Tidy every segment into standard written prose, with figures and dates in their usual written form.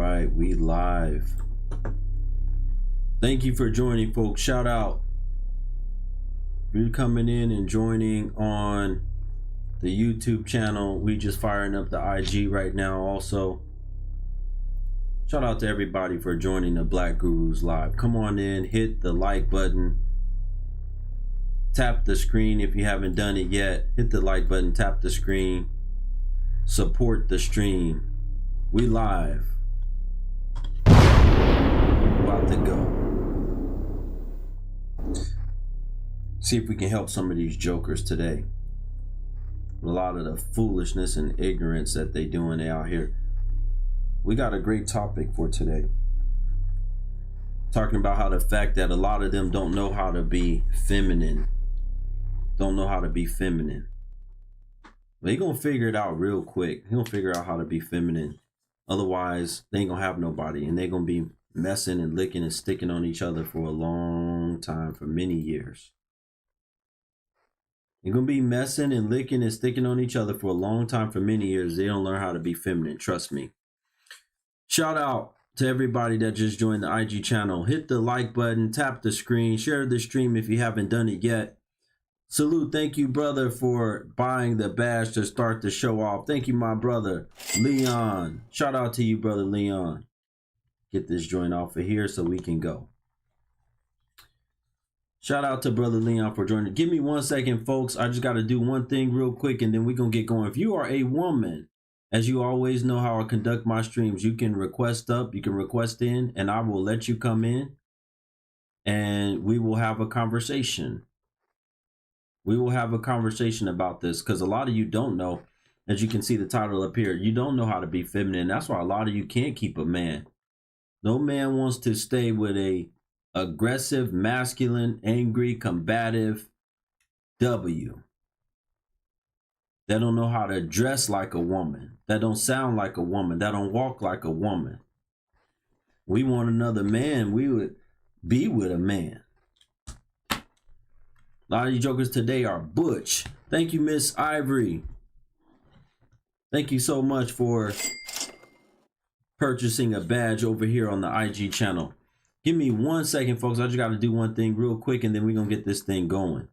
right, we live. Thank you for joining, folks. Shout out if you're coming in and joining on the YouTube channel. We just firing up the IG right now also. Shout out to everybody for joining the Black Gurus Live. Come on in, hit the like button, tap the screen if you haven't done it yet. Hit the like button, tap the screen, support the stream. We live. About to go. See if we can help some of these jokers today. A lot of the foolishness and ignorance that they doing out here. We got a great topic for today. Talking about how the fact that a lot of them don't know how to be feminine. Don't know how to be feminine. They gonna figure it out real quick. He gonna figure out how to be feminine. Otherwise, they ain't gonna have nobody, and they gonna be messing and licking and sticking on each other for a long time, for many years. They're gonna be messing and licking and sticking on each other for a long time, for many years. They don't learn how to be feminine. Trust me. Shout out to everybody that just joined the IG channel. Hit the like button, tap the screen, share the stream if you haven't done it yet. Salute, thank you, brother, for buying the badge to start the show off. Thank you, my brother, Leon. Shout out to you, brother Leon. Get this joint off of here so we can go. Shout out to brother Leon for joining. Give me 1 second, folks. I just got to do one thing real quick, and then we're going to get going. If you are a woman, as you always know how I conduct my streams, you can request up, you can request in, and I will let you come in, and we will have a conversation. We will have a conversation about this, because a lot of you don't know, as you can see the title up here, you don't know how to be feminine. That's why a lot of you can't keep a man. No man wants to stay with a aggressive, masculine, angry, combative W. That don't know how to dress like a woman. That don't sound like a woman. That don't walk like a woman. We want another man. We would be with a man. A lot of you jokers today are butch. Thank you, Miss Ivory. Thank you so much for purchasing a badge over here on the IG channel. Give me 1 second, folks. I just got to do one thing real quick, and then we're going to get this thing going.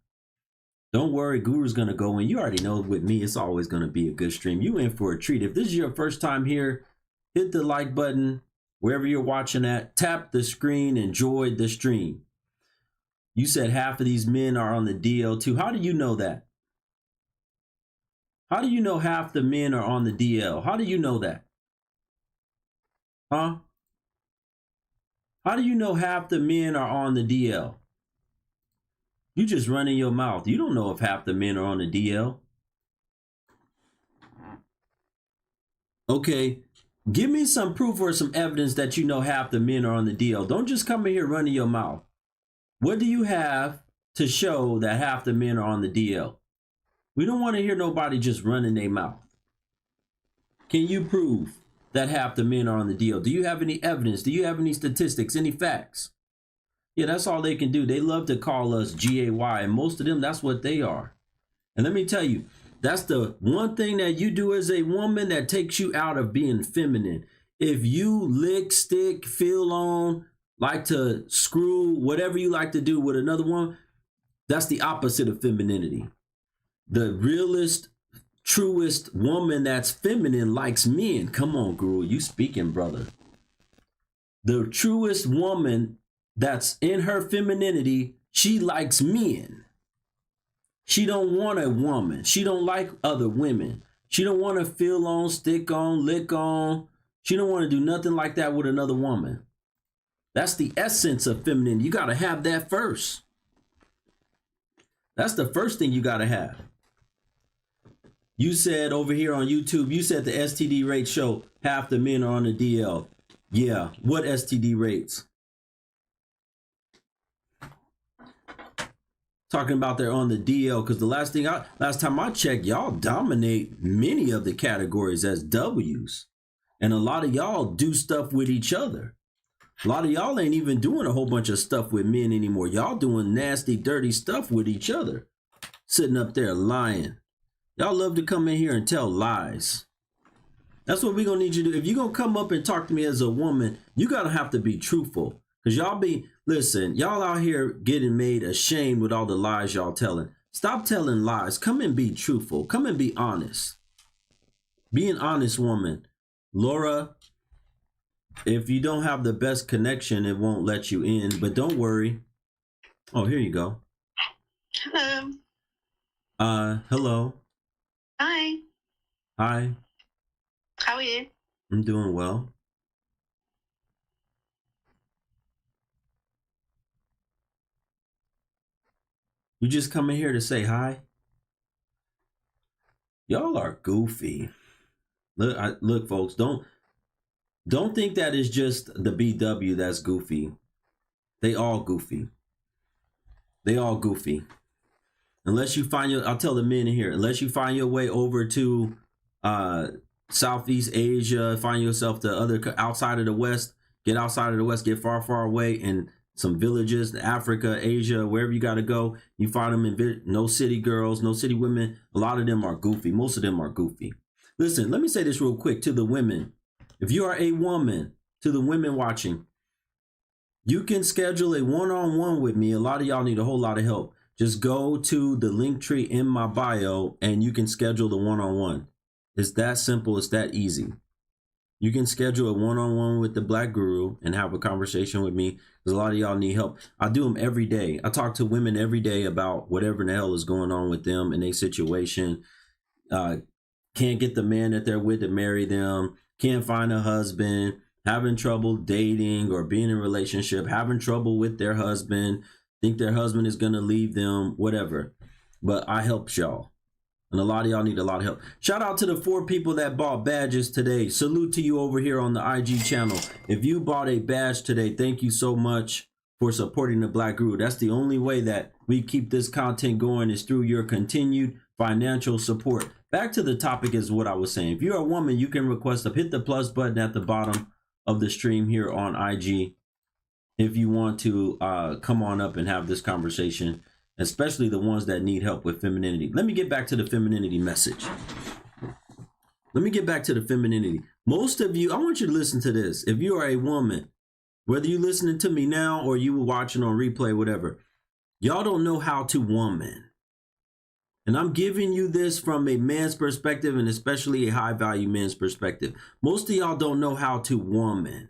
Don't worry, Guru's going to go in. You already know with me, it's always going to be a good stream. You in for a treat. If this is your first time here, hit the like button wherever you're watching at. Tap the screen. Enjoy the stream. You said half of these men are on the DL too. How do you know that? How do you know half the men are on the DL? How do you know that? Huh? How do you know half the men are on the DL? You just running your mouth. You don't know if half the men are on the DL. Okay, give me some proof or some evidence that you know half the men are on the DL. Don't just come in here running your mouth. What do you have to show that half the men are on the DL? We don't want to hear nobody just running their mouth. Can you prove that half the men are on the DL? Do you have any evidence? Do you have any statistics, any facts? Yeah, that's all they can do. They love to call us GAY, and most of them, that's what they are. And let me tell you, that's the one thing that you do as a woman that takes you out of being feminine. If you lick, stick, feel on, like to screw, whatever you like to do with another woman, that's the opposite of femininity. The realest, truest woman that's feminine likes men. Come on, Guru, you speaking, brother. The truest woman that's in her femininity, she likes men. She don't want a woman. She don't like other women. She don't want to feel on, stick on, lick on. She don't want to do nothing like that with another woman. That's the essence of feminine. You got to have that first. That's the first thing you got to have. You said over here on YouTube, you said the STD rates show half the men are on the DL. Yeah, what STD rates? Talking about they're on the DL, because the last time I checked, y'all dominate many of the categories as W's. And a lot of y'all do stuff with each other. A lot of y'all ain't even doing a whole bunch of stuff with men anymore. Y'all doing nasty, dirty stuff with each other. Sitting up there lying. Y'all love to come in here and tell lies. That's what we're gonna need you to do. If you're gonna come up and talk to me as a woman, you gotta have to be truthful. Cause y'all out here getting made ashamed with all the lies y'all telling. Stop telling lies. Come and be truthful. Come and be honest. Be an honest woman. Laura, if you don't have the best connection, it won't let you in, but don't worry. Oh, here you go. Hello. Hello. Hi. Hi. How are you? I'm doing well. You just coming here to say hi? Y'all are goofy. Look, folks, don't think that it's just the BW that's goofy. They all goofy. They all goofy. Unless you find I'll tell the men in here, unless you find your way over to Southeast Asia, find yourself the outside of the West, get outside of the West, get far, far away in some villages, Africa, Asia, wherever you got to go. You find them in no city girls, no city women. A lot of them are goofy. Most of them are goofy. Listen, let me say this real quick to the women. If you are a woman, to the women watching, you can schedule a one-on-one with me. A lot of y'all need a whole lot of help. Just go to the link tree in my bio and you can schedule the one-on-one. It's that simple. It's that easy. You can schedule a one-on-one with the Black Guru and have a conversation with me, because a lot of y'all need help. I do them every day. I talk to women every day about whatever the hell is going on with them and their situation. Can't get the man that they're with to marry them. Can't find a husband. Having trouble dating or being in a relationship. Having trouble with their husband. Think their husband is going to leave them. Whatever. But I help y'all. And a lot of y'all need a lot of help. Shout out to the 4 people that bought badges today. Salute to you over here on the IG channel. If you bought a badge today, thank you so much for supporting the Black Guru. That's the only way that we keep this content going, is through your continued financial support. Back to the topic is what I was saying. If you're a woman, you can request up. Hit the plus button at the bottom of the stream here on IG if you want to come on up and have this conversation, especially the ones that need help with femininity. Let me get back to the femininity message. Let me get back to the femininity. Most of you, I want you to listen to this. If you are a woman, whether you're listening to me now or you were watching on replay, whatever, y'all don't know how to woman. And I'm giving you this from a man's perspective, and especially a high value man's perspective. Most of y'all don't know how to woman.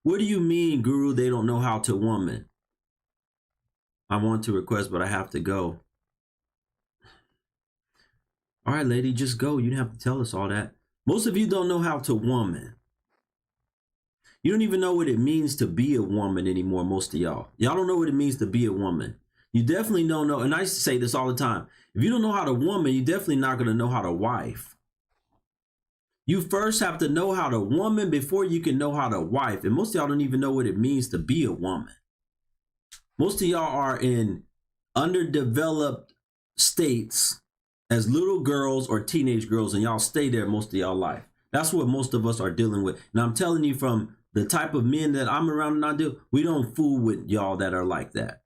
What do you mean, Guru, they don't know how to woman? I want to request, but I have to go. All right, lady, just go. You don't have to tell us all that. Most of you don't know how to woman. You don't even know what it means to be a woman anymore, most of y'all. Y'all don't know what it means to be a woman. You definitely don't know, and I used to say this all the time. If you don't know how to woman, you're definitely not going to know how to wife. You first have to know how to woman before you can know how to wife. And most of y'all don't even know what it means to be a woman. Most of y'all are in underdeveloped states as little girls or teenage girls, and y'all stay there most of y'all life. That's what most of us are dealing with. And I'm telling you, from the type of men that I'm around and I do, we don't fool with y'all that are like that.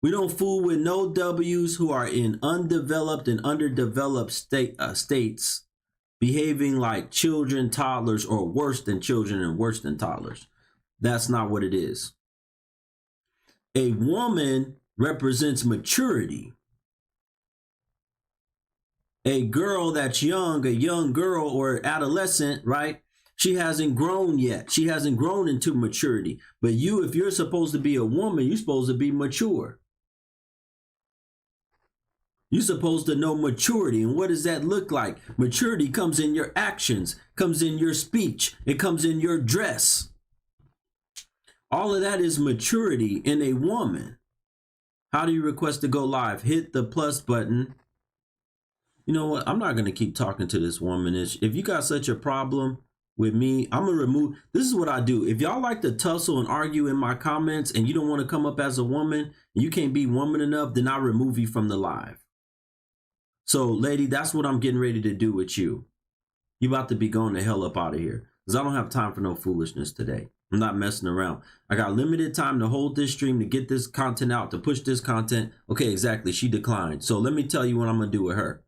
We don't fool with no W's who are in undeveloped and underdeveloped states, behaving like children, toddlers, or worse than children and worse than toddlers. That's not what it is. A woman represents maturity. A girl that's young, a young girl or adolescent, right? She hasn't grown yet. She hasn't grown into maturity. But you, if you're supposed to be a woman, you're supposed to be mature. You're supposed to know maturity. And what does that look like? Maturity comes in your actions, comes in your speech, it comes in your dress. All of that is maturity in a woman. How do you request to go live? Hit the plus button. You know what? I'm not going to keep talking to this woman. If you got such a problem with me, I'm going to remove. This is what I do. If y'all like to tussle and argue in my comments and you don't want to come up as a woman, and you can't be woman enough, then I'll remove you from the live. So, lady, that's what I'm getting ready to do with you. You about to be going the hell up out of here, because I don't have time for no foolishness today. I'm not messing around. I got limited time to hold this stream, to get this content out, to push this content. Okay, exactly. She declined. So let me tell you what I'm going to do with her.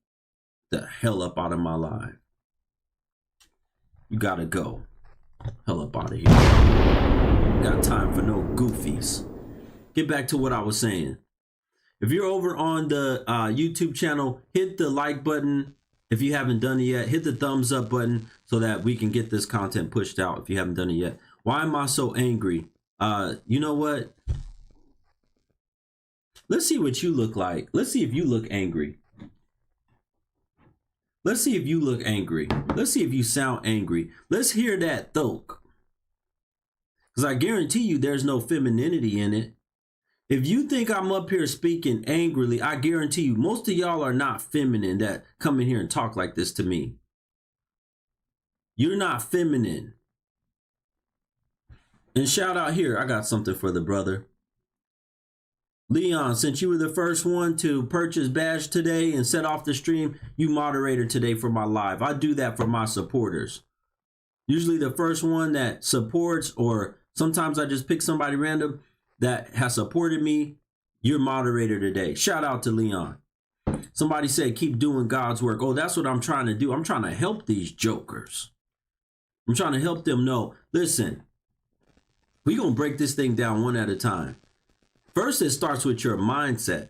The hell up out of my life. You gotta go. Hell up out of here. Got time for no goofies. Get back to what I was saying. If you're over on the YouTube channel, hit the like button. If you haven't done it yet, hit the thumbs up button so that we can get this content pushed out if you haven't done it yet. Why am I so angry? You know what? Let's see what you look like. Let's see if you look angry. Let's see if you look angry. Let's see if you sound angry. Let's hear that thoke. Because I guarantee you there's no femininity in it. If you think I'm up here speaking angrily, I guarantee you most of y'all are not feminine that come in here and talk like this to me. You're not feminine. And shout out here, I got something for the brother. Leon, since you were the first one to purchase badge today and set off the stream, you moderator today for my live. I do that for my supporters. Usually the first one that supports, or sometimes I just pick somebody random that has supported me, you're moderator today. Shout out to Leon. Somebody said, keep doing God's work. Oh, that's what I'm trying to do. I'm trying to help these jokers. I'm trying to help them know, listen, we're going to break this thing down one at a time. First, it starts with your mindset.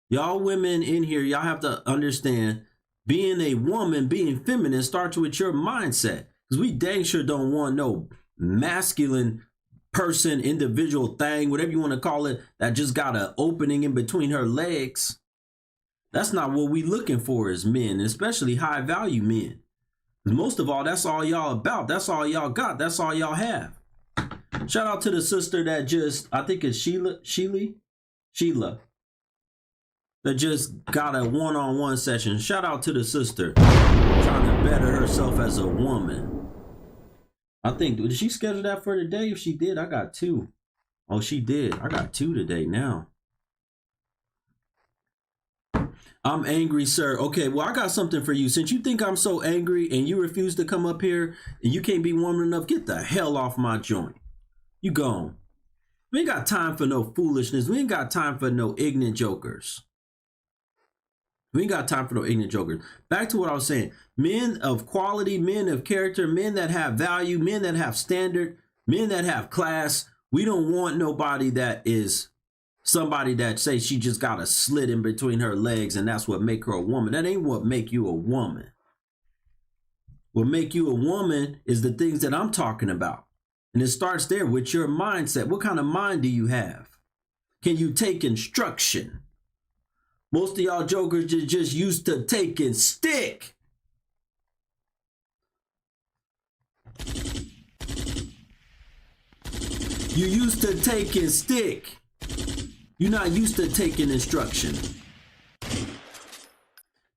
Y'all women in here, y'all have to understand, being a woman, being feminine starts with your mindset. Because we dang sure don't want no masculine person, individual thing, whatever you want to call it, that just got an opening in between her legs. That's not what we looking for as men, especially high value men. Most of all, that's all y'all about. That's all y'all got. That's all y'all have. Shout out to the sister that just, I think it's Sheila, that just got a one-on-one session. Shout out to the sister trying to better herself as a woman. I think, did she schedule that for today? If she did, I got 2. Oh, she did. I got 2 today now. I'm angry, sir. Okay, well, I got something for you. Since you think I'm so angry and you refuse to come up here and you can't be woman enough, get the hell off my joint. You gone. We ain't got time for no foolishness. We ain't got time for no ignorant jokers. We ain't got time for no ignorant jokers. Back to what I was saying. Men of quality, men of character, men that have value, men that have standard, men that have class. We don't want nobody that is somebody that say she just got a slit in between her legs and that's what make her a woman. That ain't what make you a woman. What make you a woman is the things that I'm talking about. And it starts there with your mindset. What kind of mind do you have? Can you take instruction? Most of y'all jokers are just used to taking stick. You used to taking stick. You're not used to taking instruction.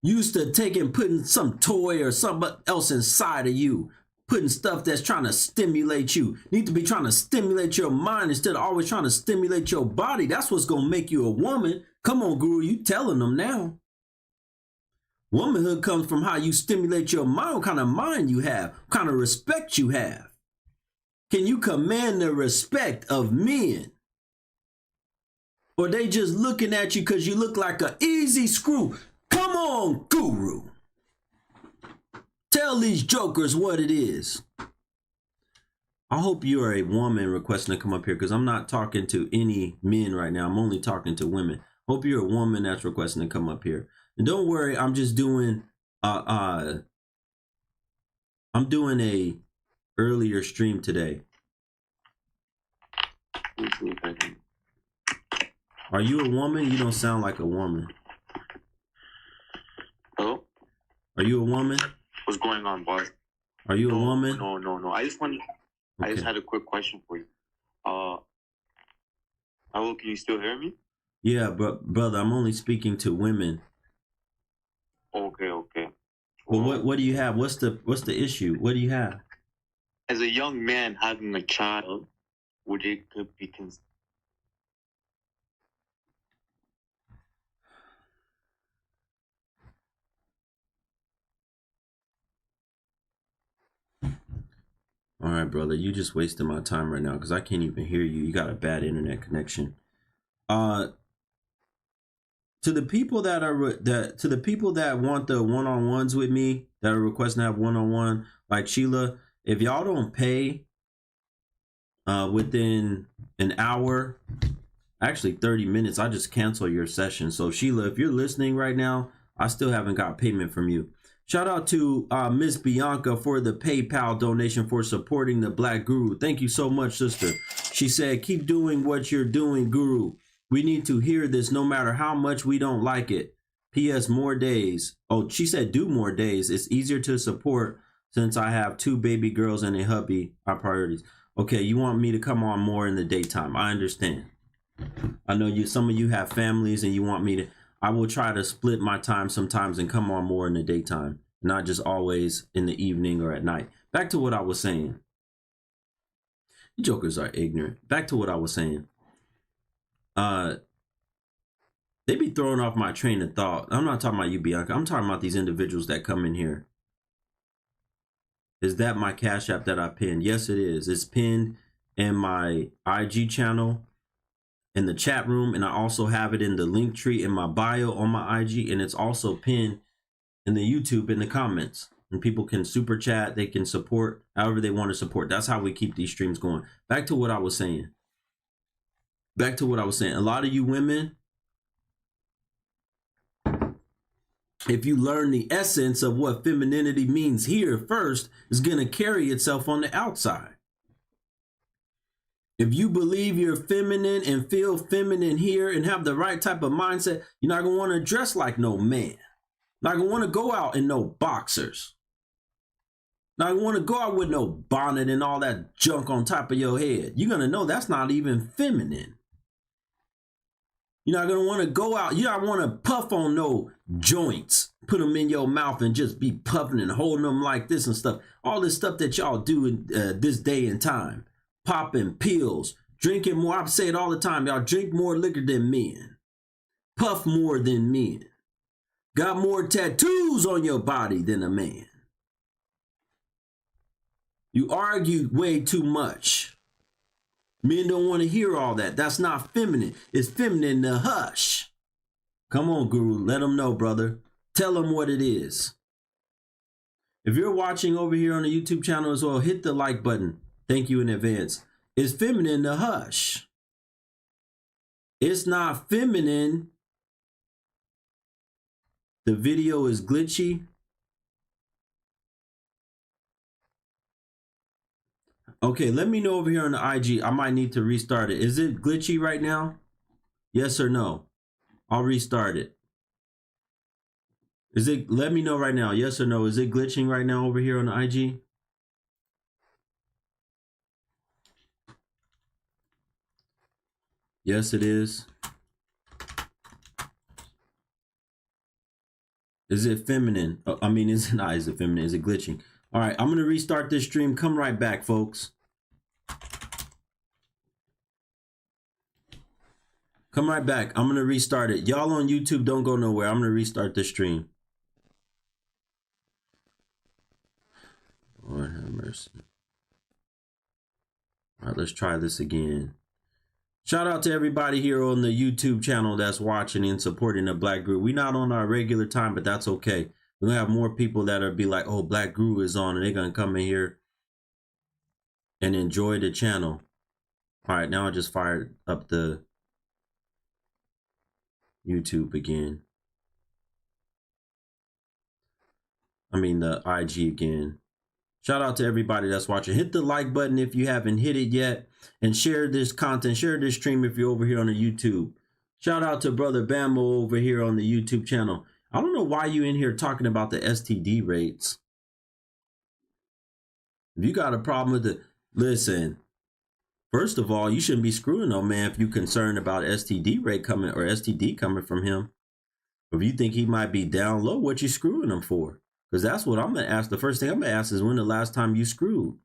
Used to putting some toy or something else inside of you. Putting stuff that's trying to stimulate you. Need to be trying to stimulate your mind instead of always trying to stimulate your body. That's what's going to make you a woman. Come on, Guru, you telling them now. Womanhood comes from how you stimulate your mind, what kind of mind you have, what kind of respect you have. Can you command the respect of men? Or they just looking at you because you look like an easy screw. Come on, Guru. Tell these jokers what it is. I hope you are a woman requesting to come up here because I'm not talking to any men right now. I'm only talking to women. Hope you're a woman that's requesting to come up here. And don't worry, I'm just doing I'm doing a earlier stream today. Are you a woman? You don't sound like a woman. Hello? Are you a woman? What's going on, boss? Are you a woman? No. I just had a quick question for you. Hello, can you still hear me? Yeah, but brother, I'm only speaking to women. Okay. Well, what do you have? What's the issue? What do you have? As a young man having a child, would it could be All right, brother, you just wasted my time right now because I can't even hear you. You got a bad internet connection. To the people that are to the people that want the one-on-ones with me, that are requesting to have one-on-one, like Sheila, if y'all don't pay within an hour, actually 30 minutes, I just cancel your session. So Sheila, if you're listening right now, I still haven't got payment from you. Shout out to Miss Bianca for the PayPal donation for supporting the Black Guru. Thank you so much, sister. She said, keep doing what you're doing, Guru. We need to hear this no matter how much we don't like it. P.S. More days. Oh, she said do more days. It's easier to support since I have 2 baby girls and a hubby. Our priorities. Okay, you want me to come on more in the daytime. I understand. I know some of you have families and you want me to. I will try to split my time sometimes and come on more in the daytime, not just always in the evening or at night. Back to what I was saying. You jokers are ignorant. Back to what I was saying. They be throwing off my train of thought. I'm not talking about you, Bianca. I'm talking about these individuals that come in here. Is that my Cash App that I pinned? Yes, it is. It's pinned in my IG channel, in the chat room, and I also have it in the link tree in my bio on my IG, and it's also pinned in the YouTube in the comments. And people can super chat, they can support however they want to support. That's how we keep these streams going. Back to what I was saying. A lot of you women, if you learn the essence of what femininity means here first, it's going to carry itself on the outside. If you believe you're feminine and feel feminine here and have the right type of mindset, you're not going to want to dress like no man. Not going to want to go out in no boxers. Not going to want to go out with no bonnet and all that junk on top of your head. You're going to know that's not even feminine. You're not going to want to go out. You don't want to puff on no joints. Put them in your mouth and just be puffing and holding them like this and stuff. All this stuff that y'all do in this day and time. Popping pills, drinking more. I say it all the time. Y'all drink more liquor than men. Puff more than men. Got more tattoos on your body than a man. You argue way too much. Men don't want to hear all that. That's not feminine. It's feminine to hush. Come on, Guru. Let them know, brother. Tell them what it is. If you're watching over here on the YouTube channel as well, hit the like button. Thank you in advance. It's feminine to hush. It's not feminine. The video is glitchy. Okay, let me know over here on the IG. I might need to restart it. Is it glitchy right now? Yes or no? I'll restart it. Let me know right now. Yes or no? Is it glitching right now over here on the IG? Yes, it is. Is it feminine? I mean, is it feminine? Is it glitching? All right, I'm going to restart this stream. Come right back, folks. Come right back. I'm going to restart it. Y'all on YouTube, don't go nowhere. I'm going to restart this stream. Lord have mercy. All right, let's try this again. Shout out to everybody here on the YouTube channel that's watching and supporting the Black Guru. We're not on our regular time, but that's okay. We're going to have more people that'll be like, oh, Black Guru is on, and they're going to come in here and enjoy the channel. All right, now I just fired up the YouTube again. I mean, the IG again. Shout out to everybody that's watching. Hit the like button if you haven't hit it yet. And share this content. Share this stream if you're over here on the YouTube. Shout out to Brother Bambo over here on the YouTube channel. I don't know why you in here talking about the STD rates. If you got a problem with it, listen. First of all, you shouldn't be screwing no man if you're concerned about STD rate coming or STD coming from him. If you think he might be down low, what you screwing him for? Because that's what I'm going to ask. The first thing I'm going to ask is when the last time you screwed.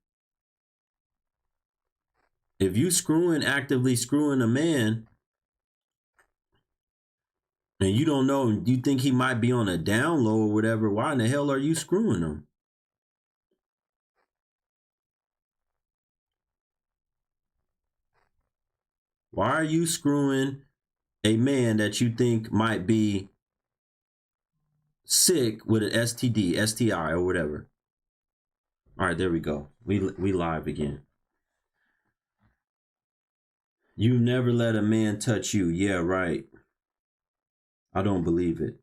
If you actively screwing a man, and you don't know, you think he might be on a down low or whatever, why in the hell are you screwing him? Why are you screwing a man that you think might be sick with an STD, STI, or whatever. All right, there we go. We live again. You never let a man touch you. Yeah, right. I don't believe it.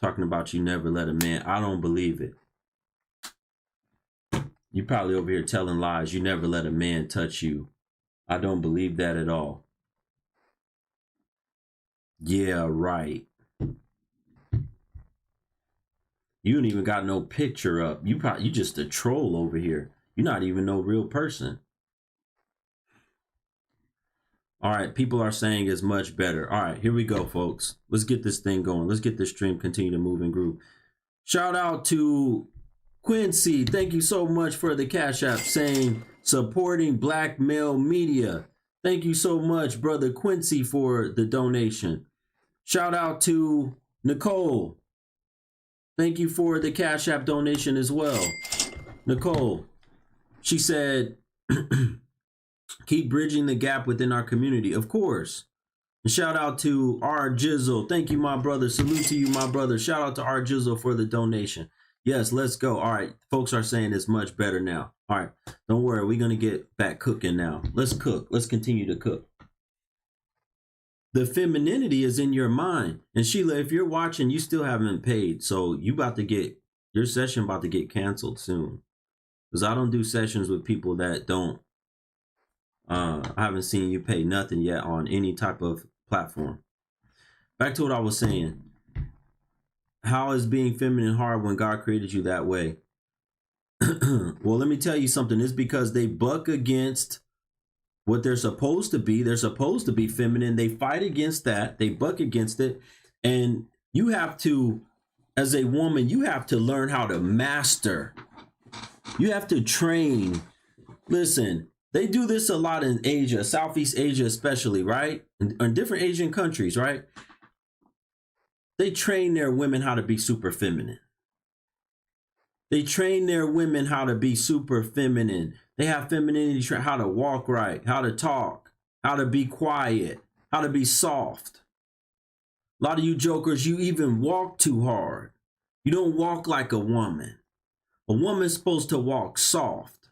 Talking about you never let a man. I don't believe it. You probably over here telling lies. You never let a man touch you. I don't believe that at all. Yeah, right. You don't even got no picture up. You just a troll over here. You're not even no real person. All right, people are saying it's much better. All right, here we go, folks. Let's get this thing going. Let's get this stream continue to move and groove. Shout out to Quincy. Thank you so much for the Cash App saying supporting Black male media. Thank you so much, brother Quincy, for the donation. Shout out to Nicole. Thank you for the Cash App donation as well. Nicole, she said, keep bridging the gap within our community. Of course. And shout out to R Jizzle. Thank you, my brother. Salute to you, my brother. Shout out to R Jizzle for the donation. Yes, let's go. All right. Folks are saying it's much better now. All right. Don't worry. We're going to get back cooking now. Let's cook. Let's continue to cook. The femininity is in your mind. And Sheila, if you're watching, you still haven't paid. So you about to get, your session about to get canceled soon. Because I don't do sessions with people that don't, I haven't seen you pay nothing yet on any type of platform. Back to what I was saying. How is being feminine hard when God created you that way? Well, let me tell you something. It's because they buck against what they're supposed to be. They're supposed to be feminine. They fight against that. They buck against it. And you have to, as a woman, you have to learn how to master. You have to train. Listen, they do this a lot in Asia, Southeast Asia especially, right? In different Asian countries, right? They train their women how to be super feminine. They train their women how to be super feminine. They have femininity, how to walk right, how to talk, how to be quiet, how to be soft. A lot of you jokers, you even walk too hard. You don't walk like a woman. A woman's supposed to walk soft.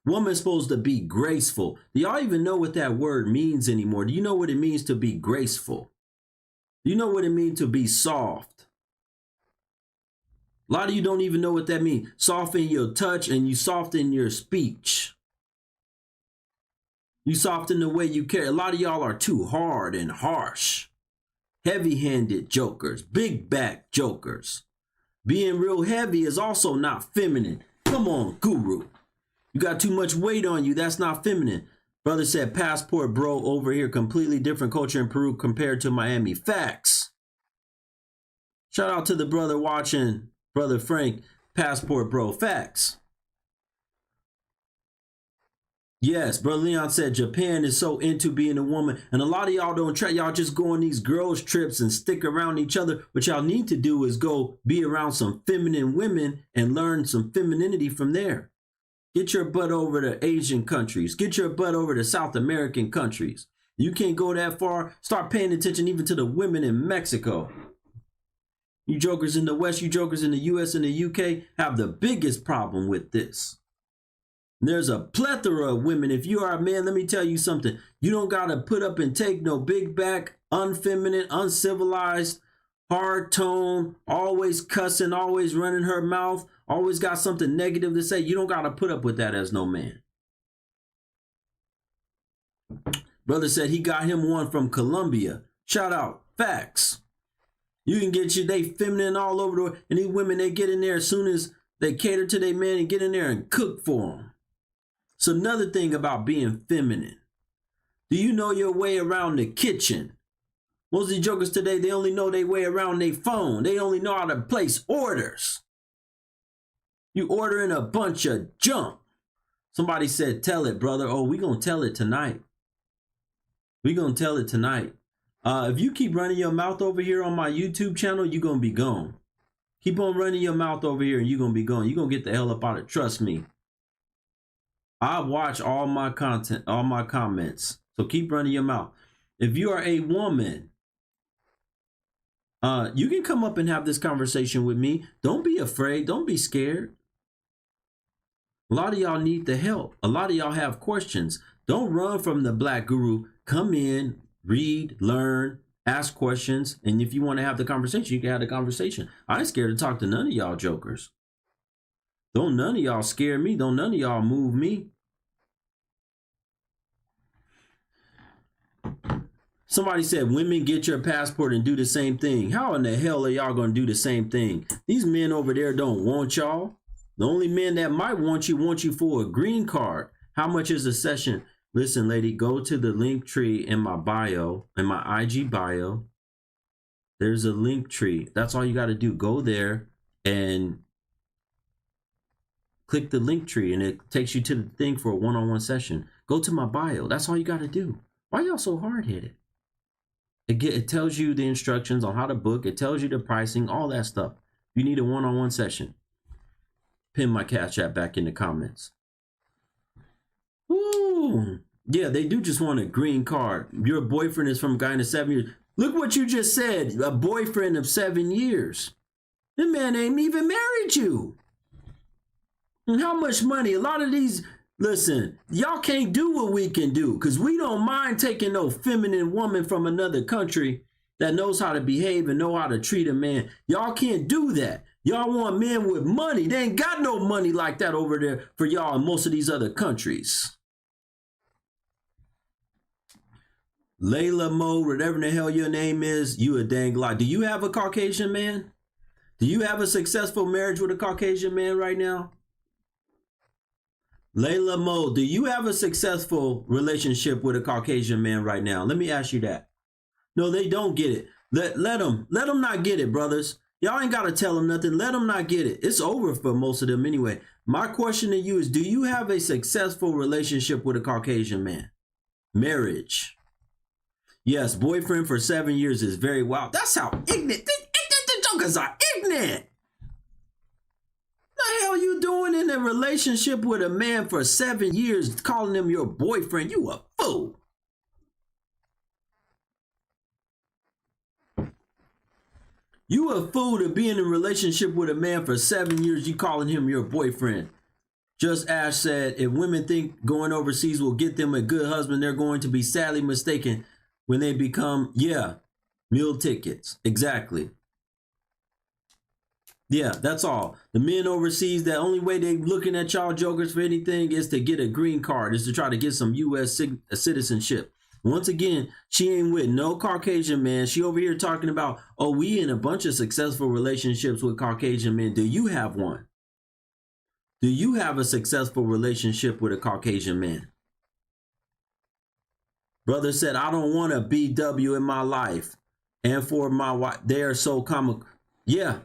Woman's supposed to be graceful. Do y'all even know what that word means anymore? Do you know what it means to be graceful? Do you know what it means to be soft? A lot of you don't even know what that means. Soften your touch and you soften your speech. You soften the way you carry. A lot of y'all are too hard and harsh. Heavy-handed jokers. Big back jokers. Being real heavy is also not feminine. Come on, guru. You got too much weight on you. That's not feminine. Brother said, passport bro over here. Completely different culture in Peru compared to Miami. Facts. Shout out to the brother watching. Brother Frank, passport bro. Facts. Yes, Brother Leon said Japan is so into being a woman. And a lot of y'all don't try. Y'all just go on these girls trips and stick around each other. What y'all need to do is go be around some feminine women and learn some femininity from there. Get your butt over to Asian countries. Get your butt over to South American countries. You can't go that far. Start paying attention even to the women in Mexico. You jokers in the West, you jokers in the US and the UK have the biggest problem with this. There's a plethora of women. If you are a man, let me tell you something. You don't got to put up and take no big back, unfeminine, uncivilized, hard tone, always cussing, always running her mouth, always got something negative to say. You don't got to put up with that as no man. Brother said he got him one from Colombia. Shout out. Facts. You can get they feminine all over the world. And these women, they get in there as soon as they cater to their man and get in there and cook for them. It's another thing about being feminine. Do you know your way around the kitchen? Most of the jokers today, they only know their way around their phone. They only know how to place orders. You ordering a bunch of junk. Somebody said, tell it, brother. Oh, we going to tell it tonight. We going to tell it tonight. If you keep running your mouth over here on my YouTube channel, you're going to be gone. Keep on running your mouth over here and you're going to be gone. You're going to get the hell up out of it. Trust me. I watch all my content, all my comments. So keep running your mouth. If you are a woman, you can come up and have this conversation with me. Don't be afraid. Don't be scared. A lot of y'all need the help. A lot of y'all have questions. Don't run from the Black Guru. Come in, read, learn, ask questions. And if you want to have the conversation, you can have the conversation. I ain't scared to talk to none of y'all jokers. Don't none of y'all scare me. Don't none of y'all move me. Somebody said women get your passport and do the same thing. How in the hell are y'all going to do the same thing? These men over there don't want y'all. The only men that might want you for a green card. How much is a session? Listen, lady, go to the link tree in my bio, in my IG bio. There's a link tree. That's all you got to do. Go there and click the link tree and it takes you to the thing for a one-on-one session. Go to my bio. That's all you got to do. Why y'all so hard-headed? It tells you the instructions on how to book. It tells you the pricing, all that stuff. You need a one-on-one session. Pin my Cash App back in the comments. Ooh. Yeah, they do just want a green card. Your boyfriend is from Guyana 7 years. Look what you just said. A boyfriend of 7 years. The man ain't even married you. And how much money? A lot of these, listen, y'all can't do what we can do because we don't mind taking no feminine woman from another country that knows how to behave and know how to treat a man. Y'all can't do that. Y'all want men with money. They ain't got no money like that over there for y'all in most of these other countries. Layla Mo, whatever the hell your name is, you a dang lie. Do you have a Caucasian man? Do you have a successful marriage with a Caucasian man right now? Layla Mo, do you have a successful relationship with a Caucasian man right now? Let me ask you that. No, they don't get it. Let them not get it, brothers. Y'all ain't got to tell them nothing. Let them not get it. It's over for most of them anyway. My question to you is, do you have a successful relationship with a Caucasian man? Marriage. Yes, boyfriend for 7 years is very wild. That's how ignorant. The jokers are ignorant. What the hell you doing in a relationship with a man for 7 years, calling him your boyfriend? You a fool. You a fool to be in a relationship with a man for 7 years, you calling him your boyfriend. Just Ash said, if women think going overseas will get them a good husband, they're going to be sadly mistaken when they become, meal tickets. Exactly. Yeah, that's all. The men overseas, the only way they looking at y'all jokers for anything is to get a green card, is to try to get some U.S. citizenship. Once again, she ain't with no Caucasian man. She over here talking about, oh, we in a bunch of successful relationships with Caucasian men. Do you have one? Do you have a successful relationship with a Caucasian man? Brother said, I don't want a BW in my life. And for my wife, they are so comical. Yeah.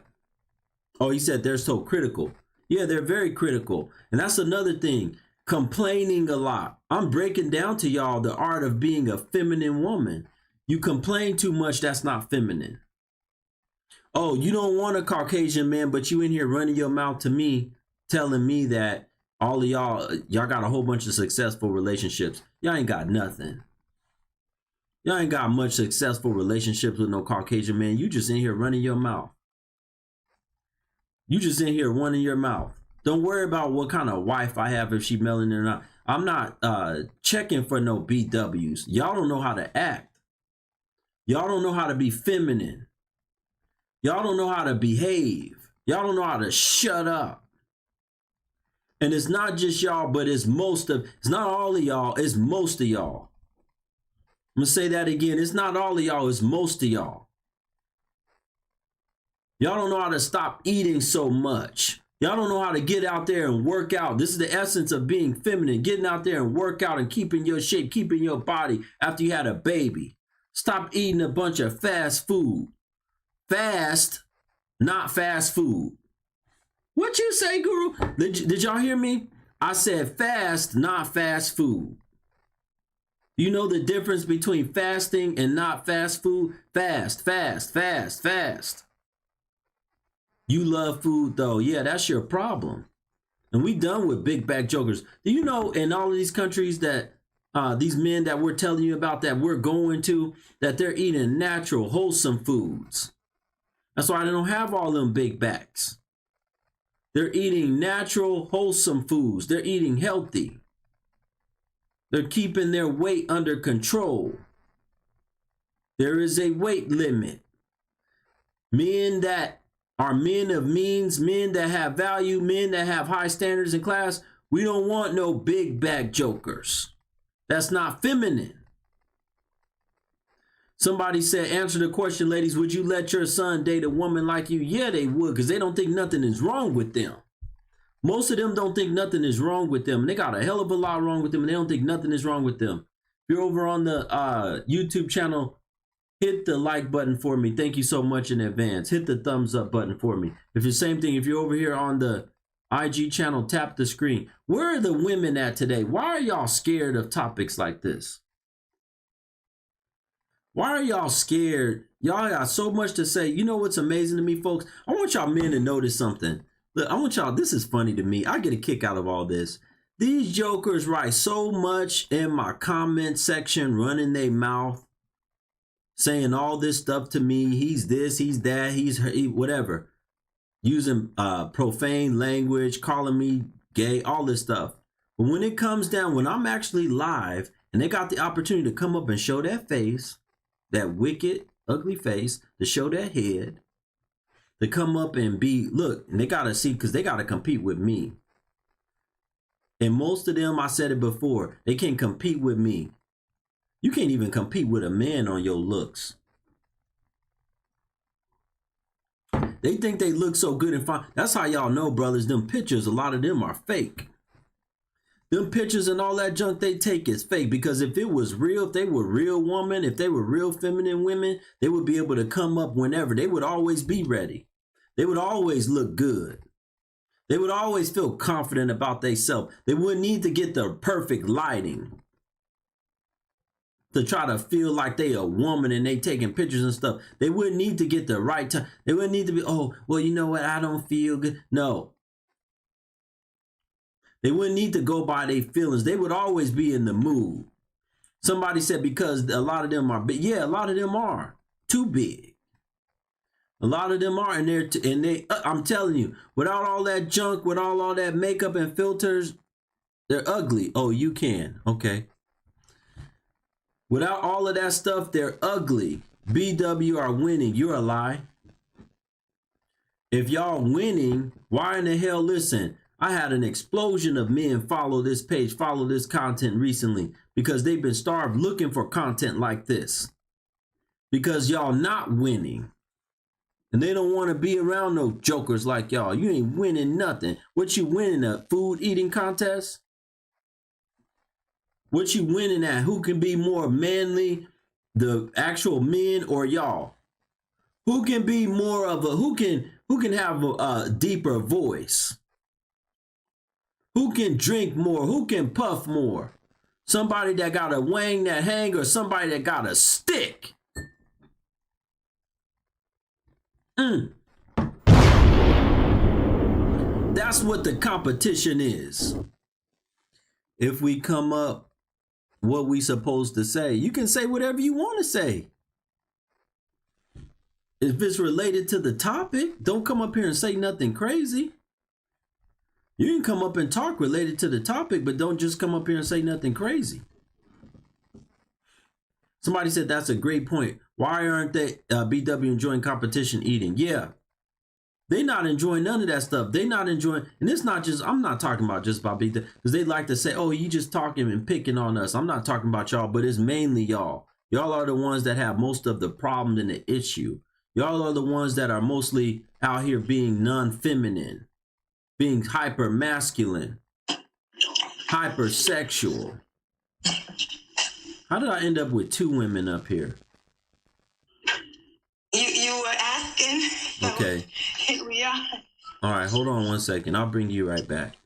Oh, he said they're so critical. Yeah, they're very critical. And that's another thing. Complaining a lot. I'm breaking down to y'all the art of being a feminine woman. You complain too much, that's not feminine. Oh, you don't want a Caucasian man, but you in here running your mouth to me, telling me that all of y'all got a whole bunch of successful relationships. Y'all ain't got nothing. Y'all ain't got much successful relationships with no Caucasian man. You just in here running your mouth. You just in here running your mouth. Don't worry about what kind of wife I have, if she melanin or not. I'm not checking for no BWs. Y'all don't know how to act. Y'all don't know how to be feminine. Y'all don't know how to behave. Y'all don't know how to shut up. And it's not just y'all, but it's not all of y'all, it's most of y'all. I'm gonna say that again. It's not all of y'all, it's most of y'all. Y'all don't know how to stop eating so much. Y'all don't know how to get out there and work out. This is the essence of being feminine, getting out there and work out and keeping your shape, keeping your body after you had a baby. Stop eating a bunch of fast food. Fast, not fast food. What you say, Guru? Did y'all hear me? I said fast, not fast food. You know the difference between fasting and not fast food? Fast, fast, fast, fast. You love food though. Yeah, that's your problem. And we done with big back jokers. Do you know in all of these countries that these men that we're telling you about that we're going to, that they're eating natural, wholesome foods. That's why they don't have all them big backs. They're eating natural, wholesome foods. They're eating healthy. They're keeping their weight under control. There is a weight limit. Men that are men of means, men that have value, men that have high standards in class, we don't want no big back jokers. That's not feminine. Somebody said, answer the question, ladies, would you let your son date a woman like you? Yeah, they would, because they don't think nothing is wrong with them. Most of them don't think nothing is wrong with them. They got a hell of a lot wrong with them, and they don't think nothing is wrong with them. If you're over on the YouTube channel, hit the like button for me. Thank you so much in advance. Hit the thumbs up button for me. If it's the same thing, if you're over here on the IG channel, tap the screen. Where are the women at today? Why are y'all scared of topics like this? Why are y'all scared? Y'all got so much to say. You know what's amazing to me, folks? I want y'all men to notice something. Look, I want y'all, this is funny to me. I get a kick out of all this. These jokers write so much in my comment section, running their mouth, saying all this stuff to me. He's this, he's that, he's whatever. Using profane language, calling me gay, all this stuff. But when it comes down, when I'm actually live and they got the opportunity to come up and show that face, that wicked, ugly face, to show that head, to come up and be, look, and they got to see, because they got to compete with me. And most of them, I said it before, they can't compete with me. You can't even compete with a man on your looks. They think they look so good and fine. That's how y'all know, brothers, them pictures, a lot of them are fake. Them pictures and all that junk they take is fake, because if it was real, if they were real women, if they were real feminine women, they would be able to come up whenever. They would always be ready. They would always look good. They would always feel confident about themselves. They wouldn't need to get the perfect lighting to try to feel like they a woman and they taking pictures and stuff. They wouldn't need to get the right time. They wouldn't need to be, oh, well, you know what? I don't feel good. No. They wouldn't need to go by their feelings. They would always be in the mood. Somebody said because a lot of them are big. Yeah, a lot of them are too big. A lot of them are, and they. I'm telling you, without all that junk, without all that makeup and filters, they're ugly. Oh, you can. Okay. Without all of that stuff, they're ugly. BW are winning. You're a lie. If y'all winning, why in the hell? Listen, I had an explosion of men follow this page, follow this content recently, because they've been starved looking for content like this. Because y'all not winning. And they don't want to be around no jokers like y'all. You ain't winning nothing. What you winning, a food eating contest? What you winning at? Who can be more manly, the actual men or y'all? Who can be more of a, who can have a deeper voice? Who can drink more? Who can puff more? Somebody that got a wang that hang, or somebody that got a stick? That's what the competition is. If we come up what we supposed to say, you can say whatever you want to say. If it's related to the topic, don't come up here and say nothing crazy. You can come up and talk related to the topic, but don't just come up here and say nothing crazy. Somebody said that's a great point. Why aren't they BW enjoying competition eating? Yeah, they not enjoying none of that stuff. They not enjoying, and it's not just, I'm not talking about just about BW, because they like to say, oh, you just talking and picking on us. I'm not talking about y'all, but it's mainly y'all. Y'all are the ones that have most of the problem and the issue. Y'all are the ones that are mostly out here being non-feminine, being hyper masculine, hypersexual. How did I end up with two women up here? You were asking. Okay. Here we are. All right, hold on one second. I'll bring you right back.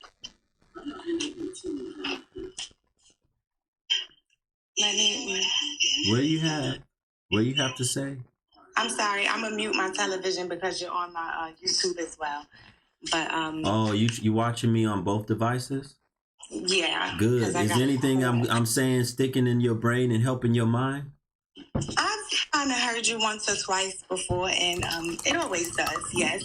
What do you have to say? I'm sorry. I'm gonna mute my television because you're on my YouTube as well. But Oh, you watching me on both devices? yeah. Good. Is anything I'm saying sticking in your brain and helping your mind? I've kind of heard you once or twice before, and it always does. Yes.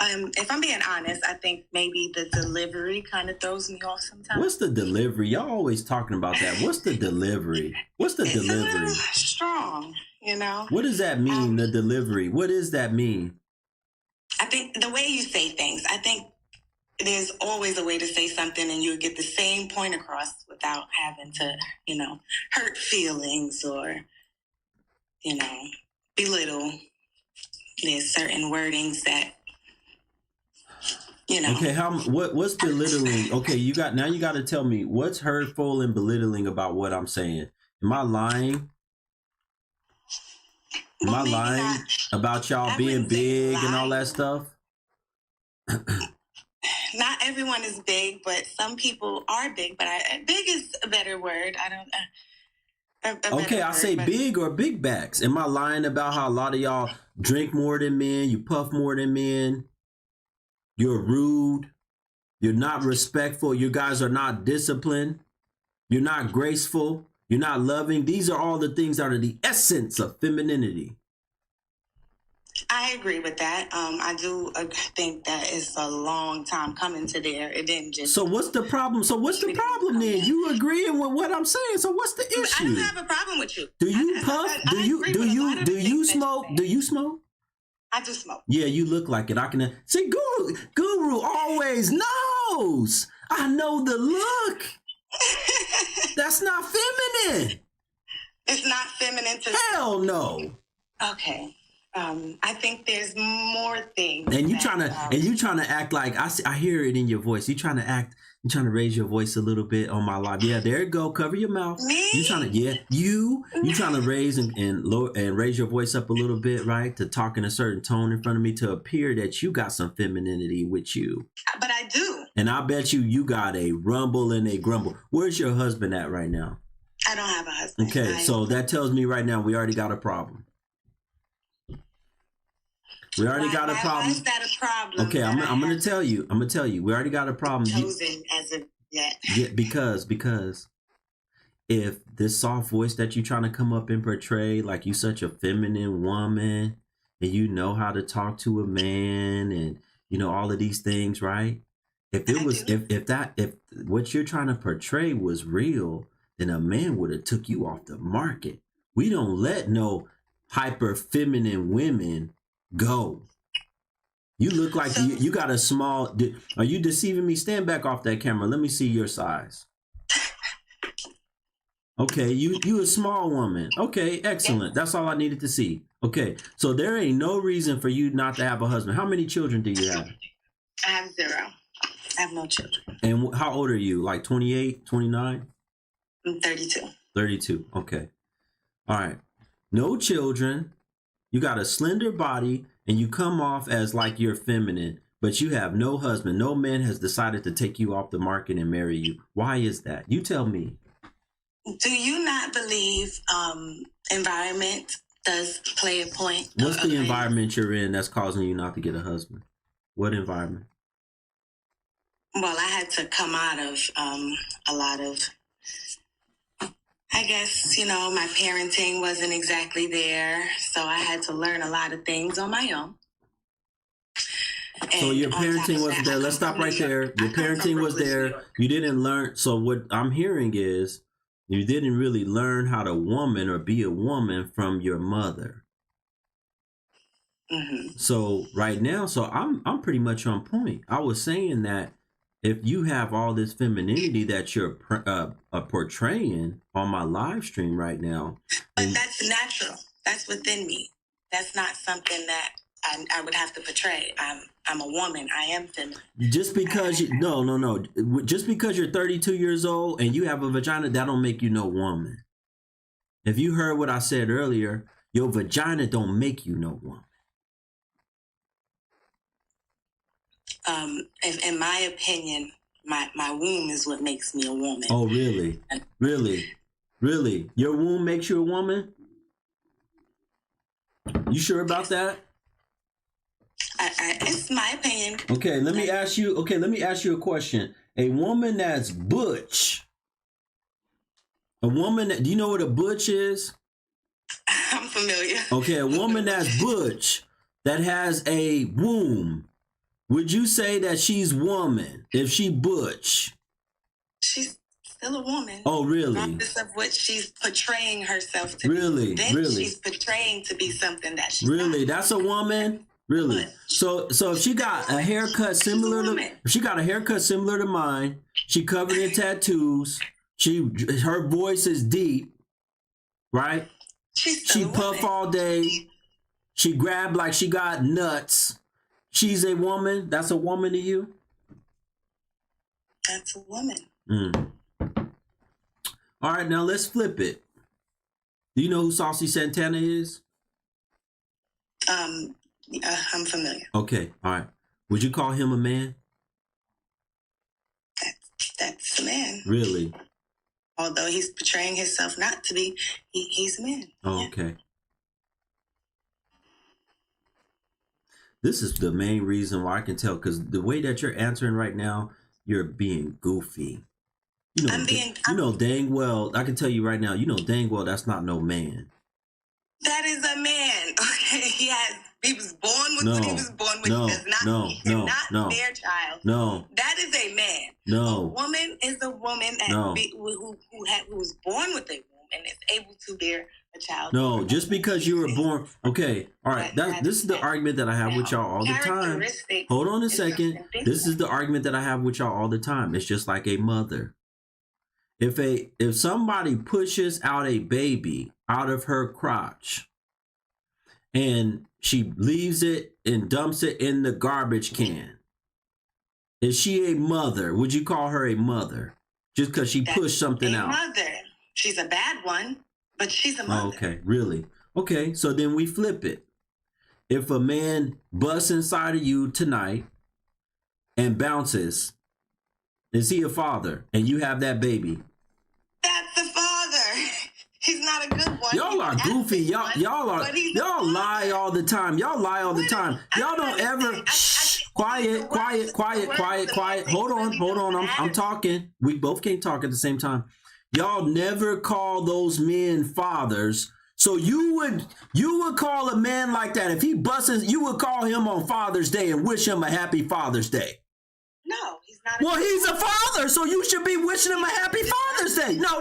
If I'm being honest, I think maybe the delivery kind of throws me off sometimes. What's the delivery? Y'all always talking about that. What's the delivery? What's the delivery? It's a little strong, you know. What does that mean? The delivery. What does that mean? I think the way you say things. I think there's always a way to say something, and you'll get the same point across without having to, you know, hurt feelings or, you know, belittle. There's certain wordings that, you know. Okay, what's belittling? Okay, you got to tell me what's hurtful and belittling about what I'm saying. Am I lying? Am I lying about y'all being big and all that stuff? Not everyone is big, but some people are big. But big is a better word. I don't. Okay, I say big or big backs. Am I lying about how a lot of y'all drink more than men? You puff more than men. You're rude. You're not respectful. You guys are not disciplined. You're not graceful. You're not loving. These are all the things that are the essence of femininity. I agree with that. I do think that it's a long time coming to there. It didn't just. So what's the problem? Then? You agreeing with what I'm saying? So what's the issue? I don't have a problem with you. Do you puff? Do you smoke? Do you smoke? I do smoke. Yeah, you look like it. I can see. Guru always knows. I know the look. That's not feminine. It's not feminine to. Hell no. Okay. I think there's more things. And you trying to act like I hear it in your voice. You trying to raise your voice a little bit on my live. Yeah, there you go. Cover your mouth. Me? You trying to raise and raise your voice up a little bit, right? To talk in a certain tone in front of me to appear that you got some femininity with you. But I do. And I bet you got a rumble and a grumble. Where's your husband at right now? I don't have a husband. Okay, so that tells me right now we already got a problem. We already got a problem. Why is that a problem? Okay, I'm gonna tell you. We already got a problem. Chosen as of yet. Yeah, because if this soft voice that you're trying to come up and portray, like you such a feminine woman, and you know how to talk to a man, and you know all of these things, right? If what you're trying to portray was real, then a man would have took you off the market. We don't let no hyper feminine women go. You look like you got a small. Are you deceiving me? Stand back off that camera. Let me see your size. Okay, you a small woman. Okay, excellent. That's all I needed to see. Okay, so there ain't no reason for you not to have a husband. How many children do you have? I have 0. I have no children. And how old are you? Like 28, 29? I'm 32. 32. Okay. All right. No children. You got a slender body and you come off as like you're feminine, but you have no husband. No man has decided to take you off the market and marry you. Why is that? You tell me. Do you not believe environment does play a point? What's the environment you're in that's causing you not to get a husband? What environment? Well, I had to come out of a lot of, I guess, my parenting wasn't exactly there. So I had to learn a lot of things on my own. So your parenting wasn't there. Let's stop right there. Your parenting was there. You didn't learn. So what I'm hearing is you didn't really learn how to woman or be a woman from your mother. Mm-hmm. So right now, I'm pretty much on point. I was saying that if you have all this femininity that you're portraying on my live stream right now. But that's natural. That's within me. That's not something that I would have to portray. I'm a woman. I am feminine. Just because no. Just because you're 32 years old and you have a vagina, that don't make you no woman. If you heard what I said earlier, your vagina don't make you no woman. In my opinion, my womb is what makes me a woman. Oh, really? Really? Your womb makes you a woman? You sure about that? It's my opinion. Okay, let me ask you. Okay, let me ask you a question. A woman that's butch. A woman that, do you know what a butch is? I'm familiar. Okay, a woman that's butch, that has a womb. Would you say that she's woman if she butch? She's still a woman. Oh, really? Regardless of what she's portraying herself to Really? be. Then Really? she's portraying to be something that she's Really? not. That's a woman? Really? So if she got a haircut similar to, if she got a haircut similar to mine, she covered in tattoos, her voice is deep, right? She puff all day. She grab like she got nuts. She's a woman. That's a woman to you? That's a woman. All right, now let's flip it. Do you know who Saucy Santana is? I'm familiar. Okay, all right. Would you call him a man? That's a man. Really? Although he's portraying himself not to be, he's a man. Oh, okay. This is the main reason why I can tell, because the way that you're answering right now, you're being goofy. You know dang well, I can tell you right now, you know dang well that's not no man. That is a man. Okay, he was born with what he was born with. Not their child. No. That is a man. No. A woman is a woman who was born with a womb and is able to bear a child. No, just because you were born. Okay, all right. This is the argument that I have with y'all all the time. Hold on a second. This is the argument that I have with y'all all the time. It's just like a mother. If somebody pushes out a baby out of her crotch and she leaves it and dumps it in the garbage can, is she a mother? Would you call her a mother just because she pushed something out? Mother. She's a bad one, but she's a mother. Okay, really? Okay, so then we flip it. If a man busts inside of you tonight and bounces, is he a father? And you have that baby? That's the father. He's not a good one. Y'all are goofy. Y'all lie all the time. Y'all lie all the time. Y'all don't ever. Quiet. Hold on. I'm talking. We both can't talk at the same time. Y'all never call those men fathers. So you would call a man like that, if he busts, you would call him on Father's Day and wish him a happy Father's Day. No, he's not. Well, he's a father, so you should be wishing him a happy Father's Day. No.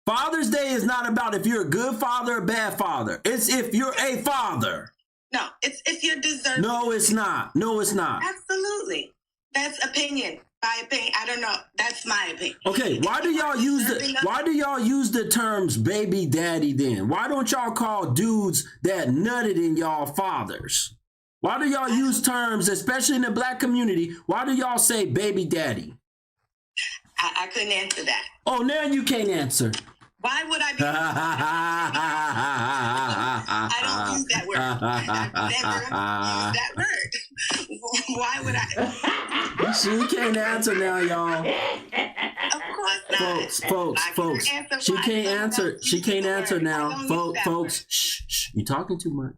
Father's Day is not about if you're a good father or bad father. It's if you're a father. No, it's if you're deserving. No, it's not. Absolutely. That's opinion. My opinion. I don't know. That's my opinion. Okay, why do y'all use the terms baby daddy then? Why don't y'all call dudes that nutted in y'all fathers? Why do y'all use terms, especially in the black community? Why do y'all say baby daddy? I couldn't answer that. Oh, now you can't answer. Why would I be? I don't use that word. I've never used that word. Why would I? She can't answer now, y'all. Of course not. Folks. She can't answer. She can't answer now. Folks, shh. You're talking too much.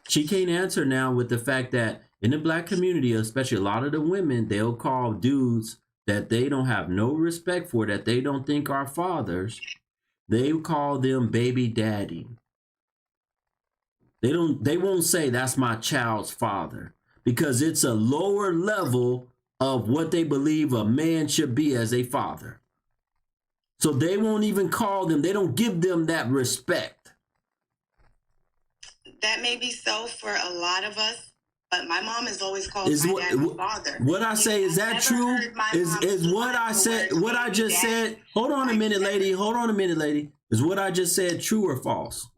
She can't answer now with the fact that in the black community, especially a lot of the women, they'll call dudes that they don't have no respect for, that they don't think are fathers. They call them baby daddy. They won't say that's my child's father, because it's a lower level of what they believe a man should be as a father. So they won't even call them, they don't give them that respect. That may be so for a lot of us, but my mom has always called my dad father. What I say, is that true? Is what I said, what I just said? Hold on a minute, lady. Is what I just said true or false?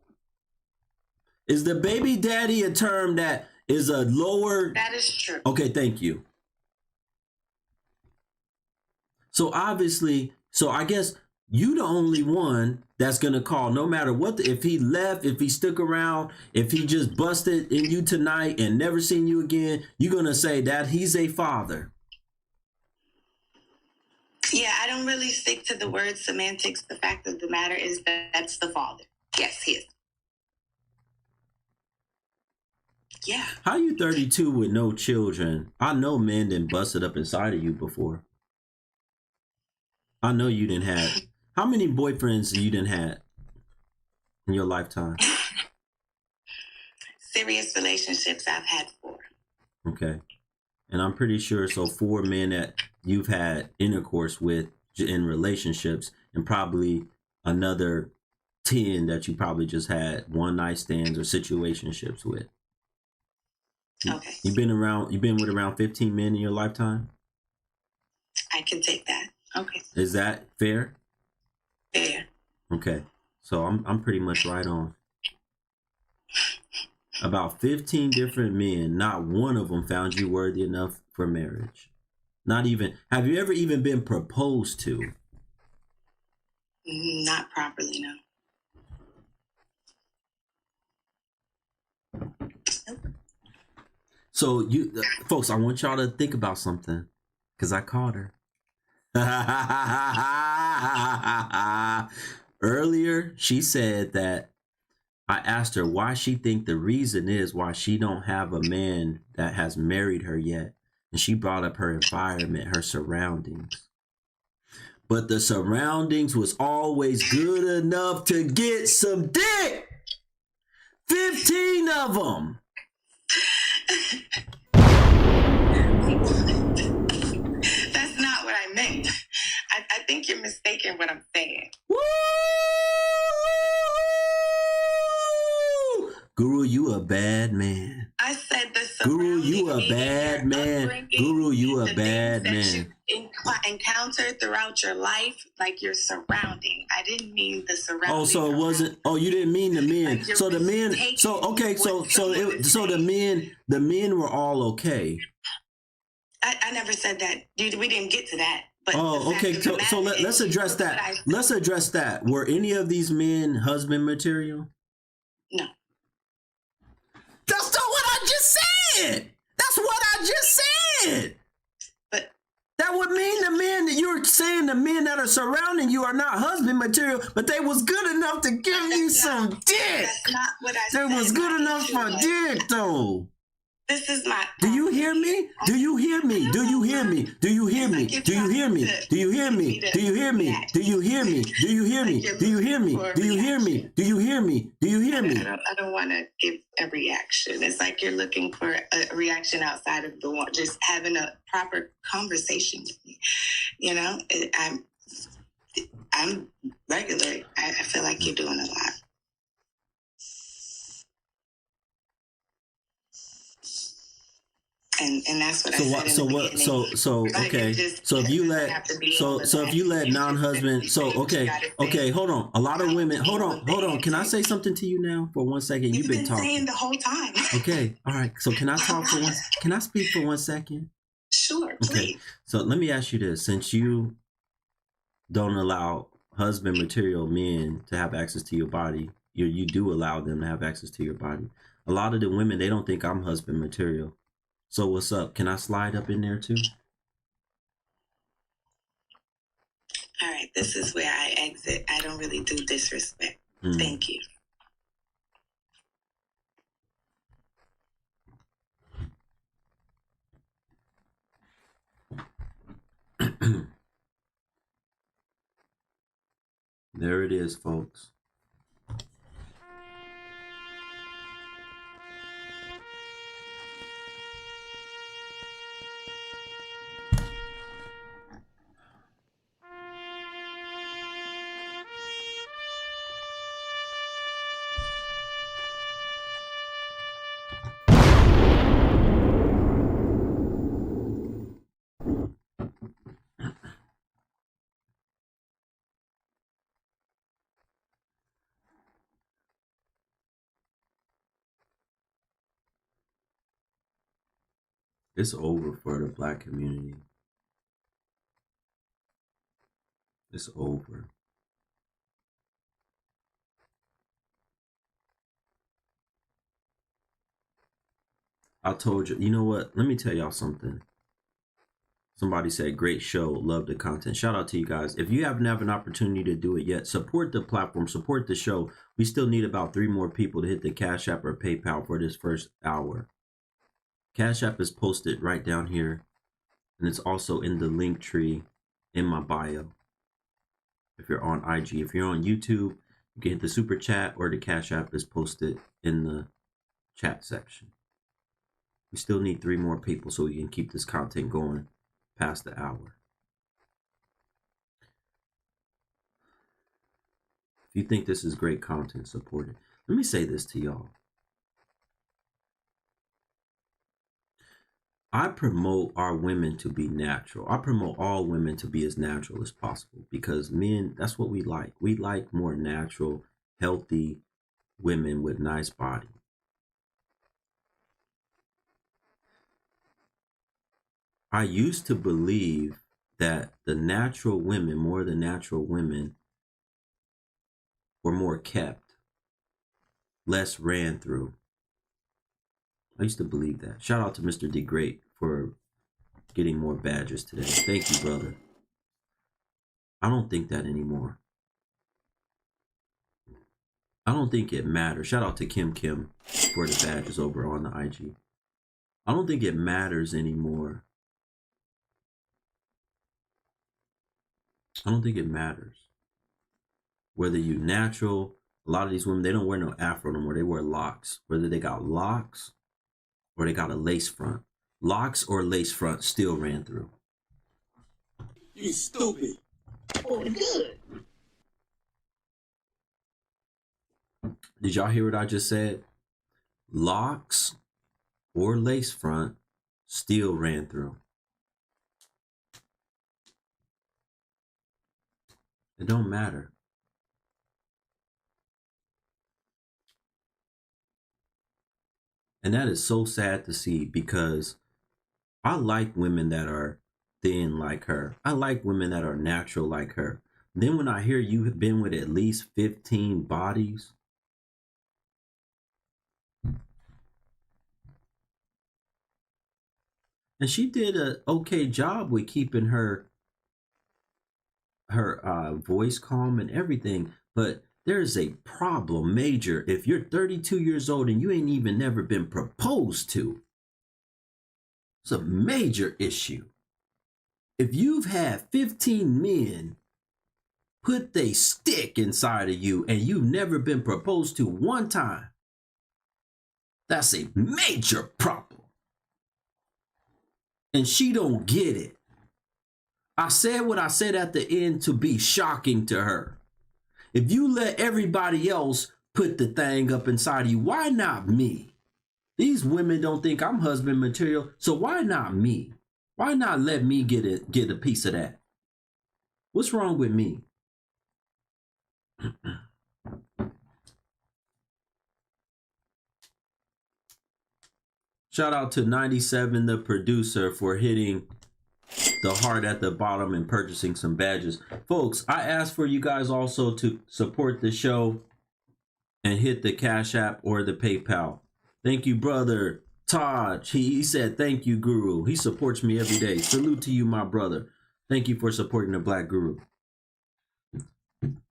Is the baby daddy a term that is a lower? That is true. Okay, thank you. So obviously, I guess you the only one that's gonna call, no matter what, if he left, if he stuck around, if he just busted in you tonight and never seen you again, you're gonna say that he's a father. Yeah, I don't really stick to the word semantics. The fact of the matter is that that's the father. Yes, he is. Yeah. How you 32 with no children? I know men done busted up inside of you before. I know you didn't have. How many boyfriends you didn't had in your lifetime? Serious relationships, I've had 4. Okay. And I'm pretty sure, so 4 men that you've had intercourse with in relationships, and probably another 10 that you probably just had one night stands or situationships with. Okay. You've been with around 15 men in your lifetime? I can take that. Okay. Is that fair? Fair. Okay. So I'm pretty much right on. About 15 different men, not one of them found you worthy enough for marriage. Not even, have you ever even been proposed to? Not properly, no. So you folks, I want y'all to think about something, because I caught her. Earlier, she said that I asked her why she think the reason is why she don't have a man that has married her yet. And she brought up her environment, her surroundings. But the surroundings was always good enough to get some dick. 15 of them. That's not what I meant. I think you're mistaken what I'm saying. Woo! Guru, you a bad man. I said the Guru, you a surrounding bad behavior, man. Guru, you a the bad things that man. you encountered throughout your life, like your surrounding. I didn't mean the surrounding. Oh, so it wasn't. Oh, you didn't mean the men. Like So the men. So okay. So the men were all okay. I never said that. We didn't get to that. But oh, okay. So let's address that. Let's address that. Were any of these men husband material? No. That's not what I just said. That's what I just said. But that would mean the men that you're saying, the men that are surrounding you are not husband material, but they was good enough to give you some dick. That's not what I said. They was good enough for dick, though. This is my. Do you hear me? Do you hear me? Do you hear me? Do you hear me? Do you hear me? Do you hear me? Do you hear me? Do you hear me? Do you hear me? Do you hear me? Do you hear me? Do you hear me? Do you hear me? I don't want to give a reaction. It's like you're looking for a reaction outside of the one, just having a proper conversation with me. You know, I'm regular. I feel like you're doing a lot. And that's what I said. So okay. So if you let non-husband, okay, hold on. A lot of women, hold on. Can I say something to you now for 1 second? You've been talking saying the whole time. Okay, all right. So can I talk for one? Can I speak for 1 second? Sure, please. Okay. So let me ask you this: since you don't allow husband material men to have access to your body, you do allow them to have access to your body. A lot of the women, they don't think I'm husband material. So what's up? Can I slide up in there too? All right, this is where I exit. I don't really do disrespect. Thank you. There it is, folks. It's over for the Black community. It's over. I told you, you know what? Let me tell y'all something. Somebody said, great show, love the content. Shout out to you guys. If you haven't had an opportunity to do it yet, support the platform, support the show. We still need about 3 more people to hit the Cash App or PayPal for this first hour. Cash App is posted right down here, and it's also in the link tree in my bio. If you're on IG, if you're on YouTube, you can hit the super chat, or the Cash App is posted in the chat section. We still need 3 more people so we can keep this content going past the hour. If you think this is great content, support it. Let me say this to y'all. I promote our women to be natural. I promote all women to be as natural as possible, because men, that's what we like. We like more natural, healthy women with nice body. I used to believe that the natural women, more the natural women, were more kept, less ran through. I used to believe that. Shout out to Mr. D Great for getting more badges today. Thank you, brother. I don't think that anymore. I don't think it matters. Shout out to Kim for the badges over on the IG. I don't think it matters anymore. I don't think it matters whether you natural. A lot of these women, they don't wear no afro no more. They wear locks. Whether they got locks or they got a lace front. Locks or lace front still ran through. You stupid. Oh, good. Did y'all hear what I just said? Locks or lace front still ran through. It don't matter. And that is so sad to see, because I like women that are thin like her. I like women that are natural like her. Then when I hear you have been with at least 15 bodies, and she did an okay job with keeping her voice calm and everything, but there's a problem major if you're 32 years old and you ain't even never been proposed to. It's a major issue. If you've had 15 men put they stick inside of you and you've never been proposed to one time, that's a major problem. And she don't get it. I said what I said at the end to be shocking to her. If you let everybody else put the thing up inside of you, why not me? These women don't think I'm husband material, so why not me? Why not let me get a piece of that? What's wrong with me? Shout out to 97, the producer, for hitting the heart at the bottom and purchasing some badges. Folks, I asked for you guys also to support the show and hit the Cash App or the PayPal. Thank you, brother Taj. He said, thank you, Guru. He supports me every day. Salute to you, my brother. Thank you for supporting the Black Guru.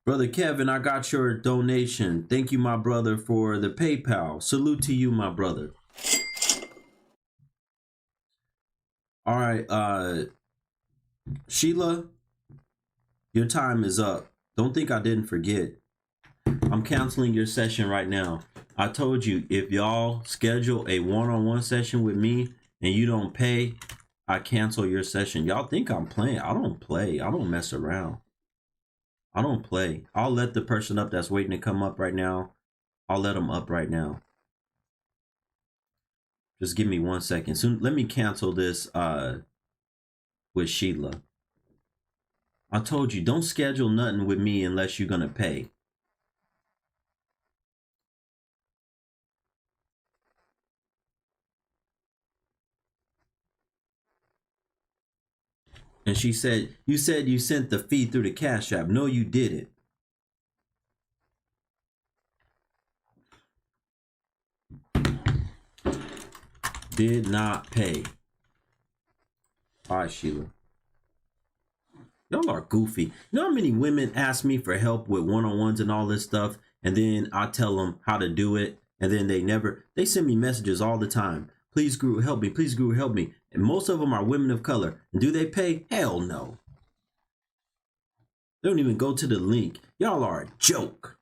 Brother Kevin, I got your donation. Thank you, my brother, for the PayPal. Salute to you, my brother. All right, Sheila, your time is up. Don't think I didn't forget. I'm canceling your session right now. I told you, if y'all schedule a one-on-one session with me and you don't pay, I cancel your session. Y'all think I'm playing. I don't play. I don't mess around. I don't play. I'll let the person up that's waiting to come up right now. I'll let them up right now. Just give me 1 second. So let me cancel this with Sheila. I told you, don't schedule nothing with me unless you're going to pay. And she said you sent the fee through the Cash App. No, you didn't. Did not pay. All right, Sheila. Y'all are goofy. You know how many women ask me for help with one-on-ones and all this stuff, and then I tell them how to do it, and then they send me messages all the time. Please, Guru, help me. Please, Guru, help me. And most of them are women of color. And do they pay? Hell no. They don't even go to the link. Y'all are a joke.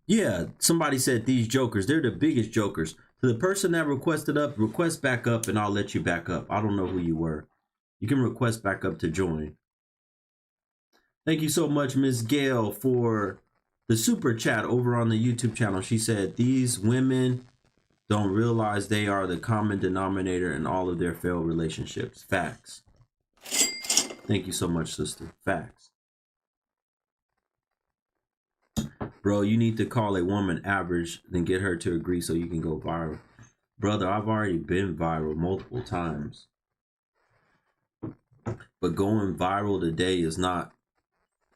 Yeah, somebody said these jokers, they're the biggest jokers. To the person that requested up, request back up and I'll let you back up. I don't know who you were. You can request back up to join. Thank you so much, Miss Gail, for the super chat over on the YouTube channel. She said, these women don't realize they are the common denominator in all of their failed relationships. Facts. Thank you so much, sister. Facts. Bro, you need to call a woman average, then get her to agree so you can go viral. Brother, I've already been viral multiple times. But going viral today is not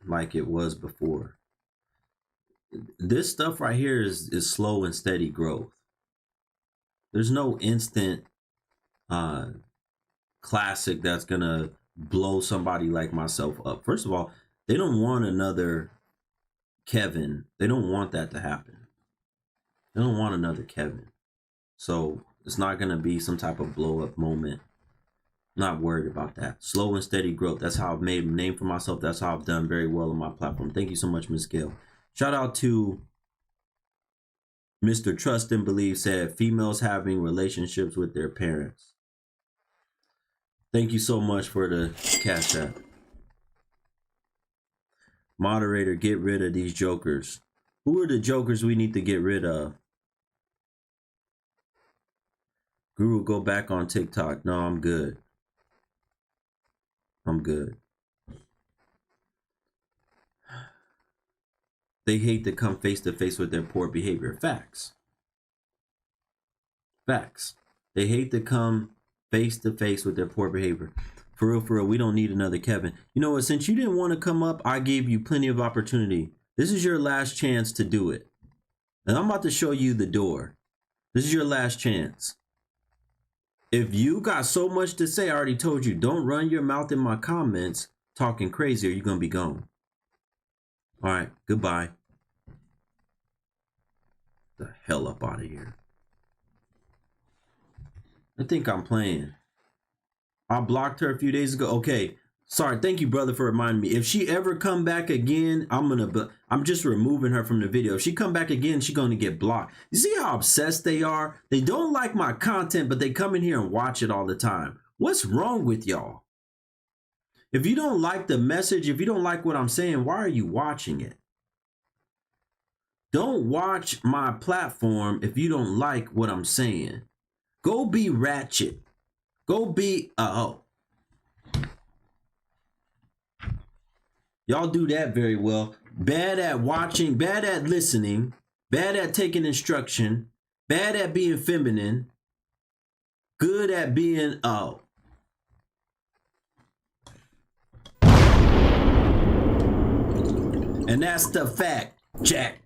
like it was before. This stuff right here is slow and steady growth. There's no instant classic that's gonna blow somebody like myself up. First of all, they don't want another Kevin. They don't want that to happen. They don't want another Kevin. So it's not gonna be some type of blow up moment. Not worried about that. Slow and steady growth. That's how I've made a name for myself. That's how I've done very well on my platform. Thank you so much, Miss Gail. Shout out to Mr. Trust and Believe said females having relationships with their parents. Thank you so much for the cash app. Moderator, get rid of these jokers. Who are the jokers we need to get rid of? Guru, go back on TikTok. No, I'm good. I'm good. They hate to come face to face with their poor behavior. Facts. Facts. They hate to come face to face with their poor behavior. For real, we don't need another Kevin. You know what? Since you didn't want to come up, I gave you plenty of opportunity. This is your last chance to do it. And I'm about to show you the door. This is your last chance. If you got so much to say, I already told you, don't run your mouth in my comments talking crazy or you're going to be gone. All right, goodbye. The hell up out of here. I think I'm playing. I blocked her a few days ago. Okay, sorry. Thank you, brother, for reminding me. If she ever come back again, I'm just removing her from the video. If she come back again, she's going to get blocked. You see how obsessed they are? They don't like my content, but they come in here and watch it all the time. What's wrong with y'all? If you don't like the message, if you don't like what I'm saying, why are you watching it? Don't watch my platform if you don't like what I'm saying. Go be ratchet. Go be y'all do that very well. Bad at watching, bad at listening, bad at taking instruction, bad at being feminine, good at being and that's the fact, Jack.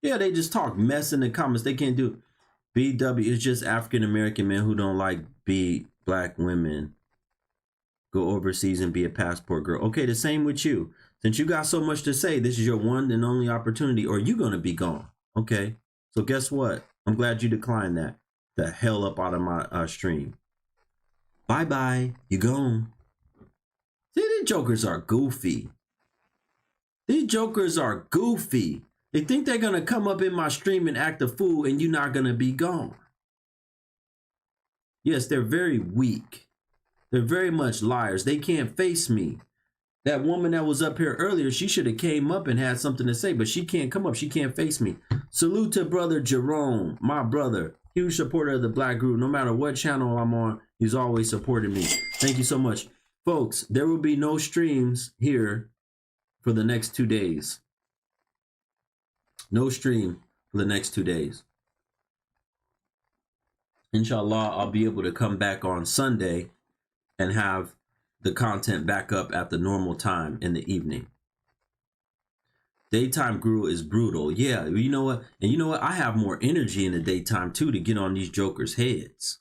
Yeah, they just talk mess in the comments. They can't do it. BW is just African American men who don't like black women. Go overseas and be a passport girl. Okay, the same with you. Since you got so much to say, this is your one and only opportunity, or you're gonna be gone. Okay, so guess what? I'm glad you declined that. The hell up out of my stream. Bye bye. You gone. See, these jokers are goofy. These jokers are goofy. They think they're going to come up in my stream and act a fool and you're not going to be gone. Yes, they're very weak. They're very much liars. They can't face me. That woman that was up here earlier, she should have came up and had something to say, but she can't come up. She can't face me. Salute to brother Jerome, my brother. Huge supporter of the Black Group. No matter what channel I'm on, he's always supported me. Thank you so much. Folks, there will be no streams here for the next 2 days. No stream for the next 2 days. Inshallah, I'll be able to come back on Sunday and have the content back up at the normal time in the evening. Daytime Guru is brutal. Yeah, you know what? And you know what? I have more energy in the daytime too to get on these jokers' heads.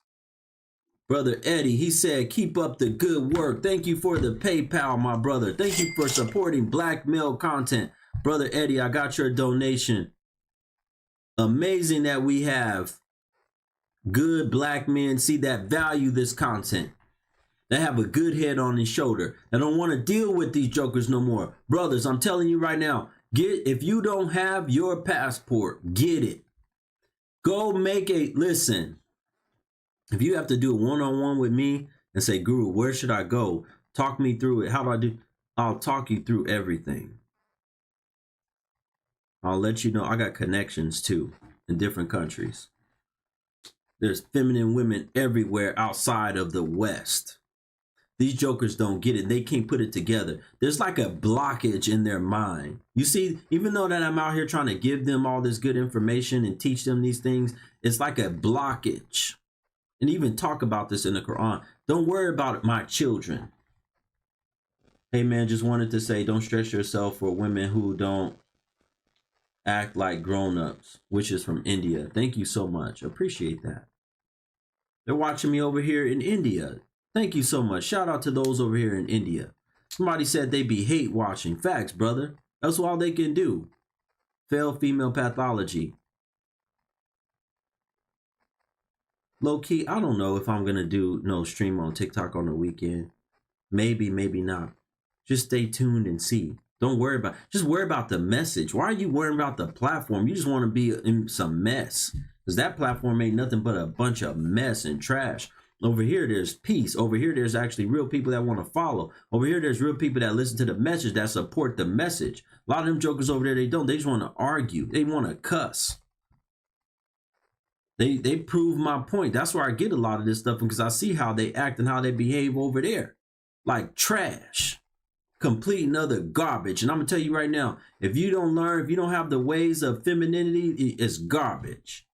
Brother Eddie, he said, keep up the good work. Thank you for the PayPal, my brother. Thank you for supporting black male content. Brother Eddie, I got your donation. Amazing that we have good black men see that value this content, that have a good head on his shoulder, that don't want to deal with these jokers no more. Brothers, I'm telling you right now, if you don't have your passport, get it. Go make listen, if you have to do a one-on-one with me and say, Guru, where should I go? Talk me through it. How do I do? I'll talk you through everything. I'll let you know I got connections too in different countries. There's feminine women everywhere outside of the West. These jokers don't get it. They can't put it together. There's like a blockage in their mind. You see, even though that I'm out here trying to give them all this good information and teach them these things, it's like a blockage. And even talk about this in the Quran. Don't worry about my children. Hey man, just wanted to say, don't stress yourself for women who don't act like grown-ups, which is from India. Thank you so much. Appreciate that. They're watching me over here in India. Thank you so much. Shout out to those over here in India. Somebody said they be hate watching. Facts, brother. That's all they can do. Failed female pathology. Low key, I don't know if I'm going to do no stream on TikTok on the weekend. Maybe, maybe not. Just stay tuned and see. Don't worry about, just worry about the message. Why are you worrying about the platform? You just want to be in some mess. Because that platform ain't nothing but a bunch of mess and trash. Over here, there's peace. Over here, there's actually real people that want to follow. Over here, there's real people that listen to the message, that support the message. A lot of them jokers over there, they don't. They just want to argue. They want to cuss. They prove my point. That's where I get a lot of this stuff, because I see how they act and how they behave over there. Like trash. Complete and other garbage. And I'm going to tell you right now, if you don't learn, if you don't have the ways of femininity, it's garbage.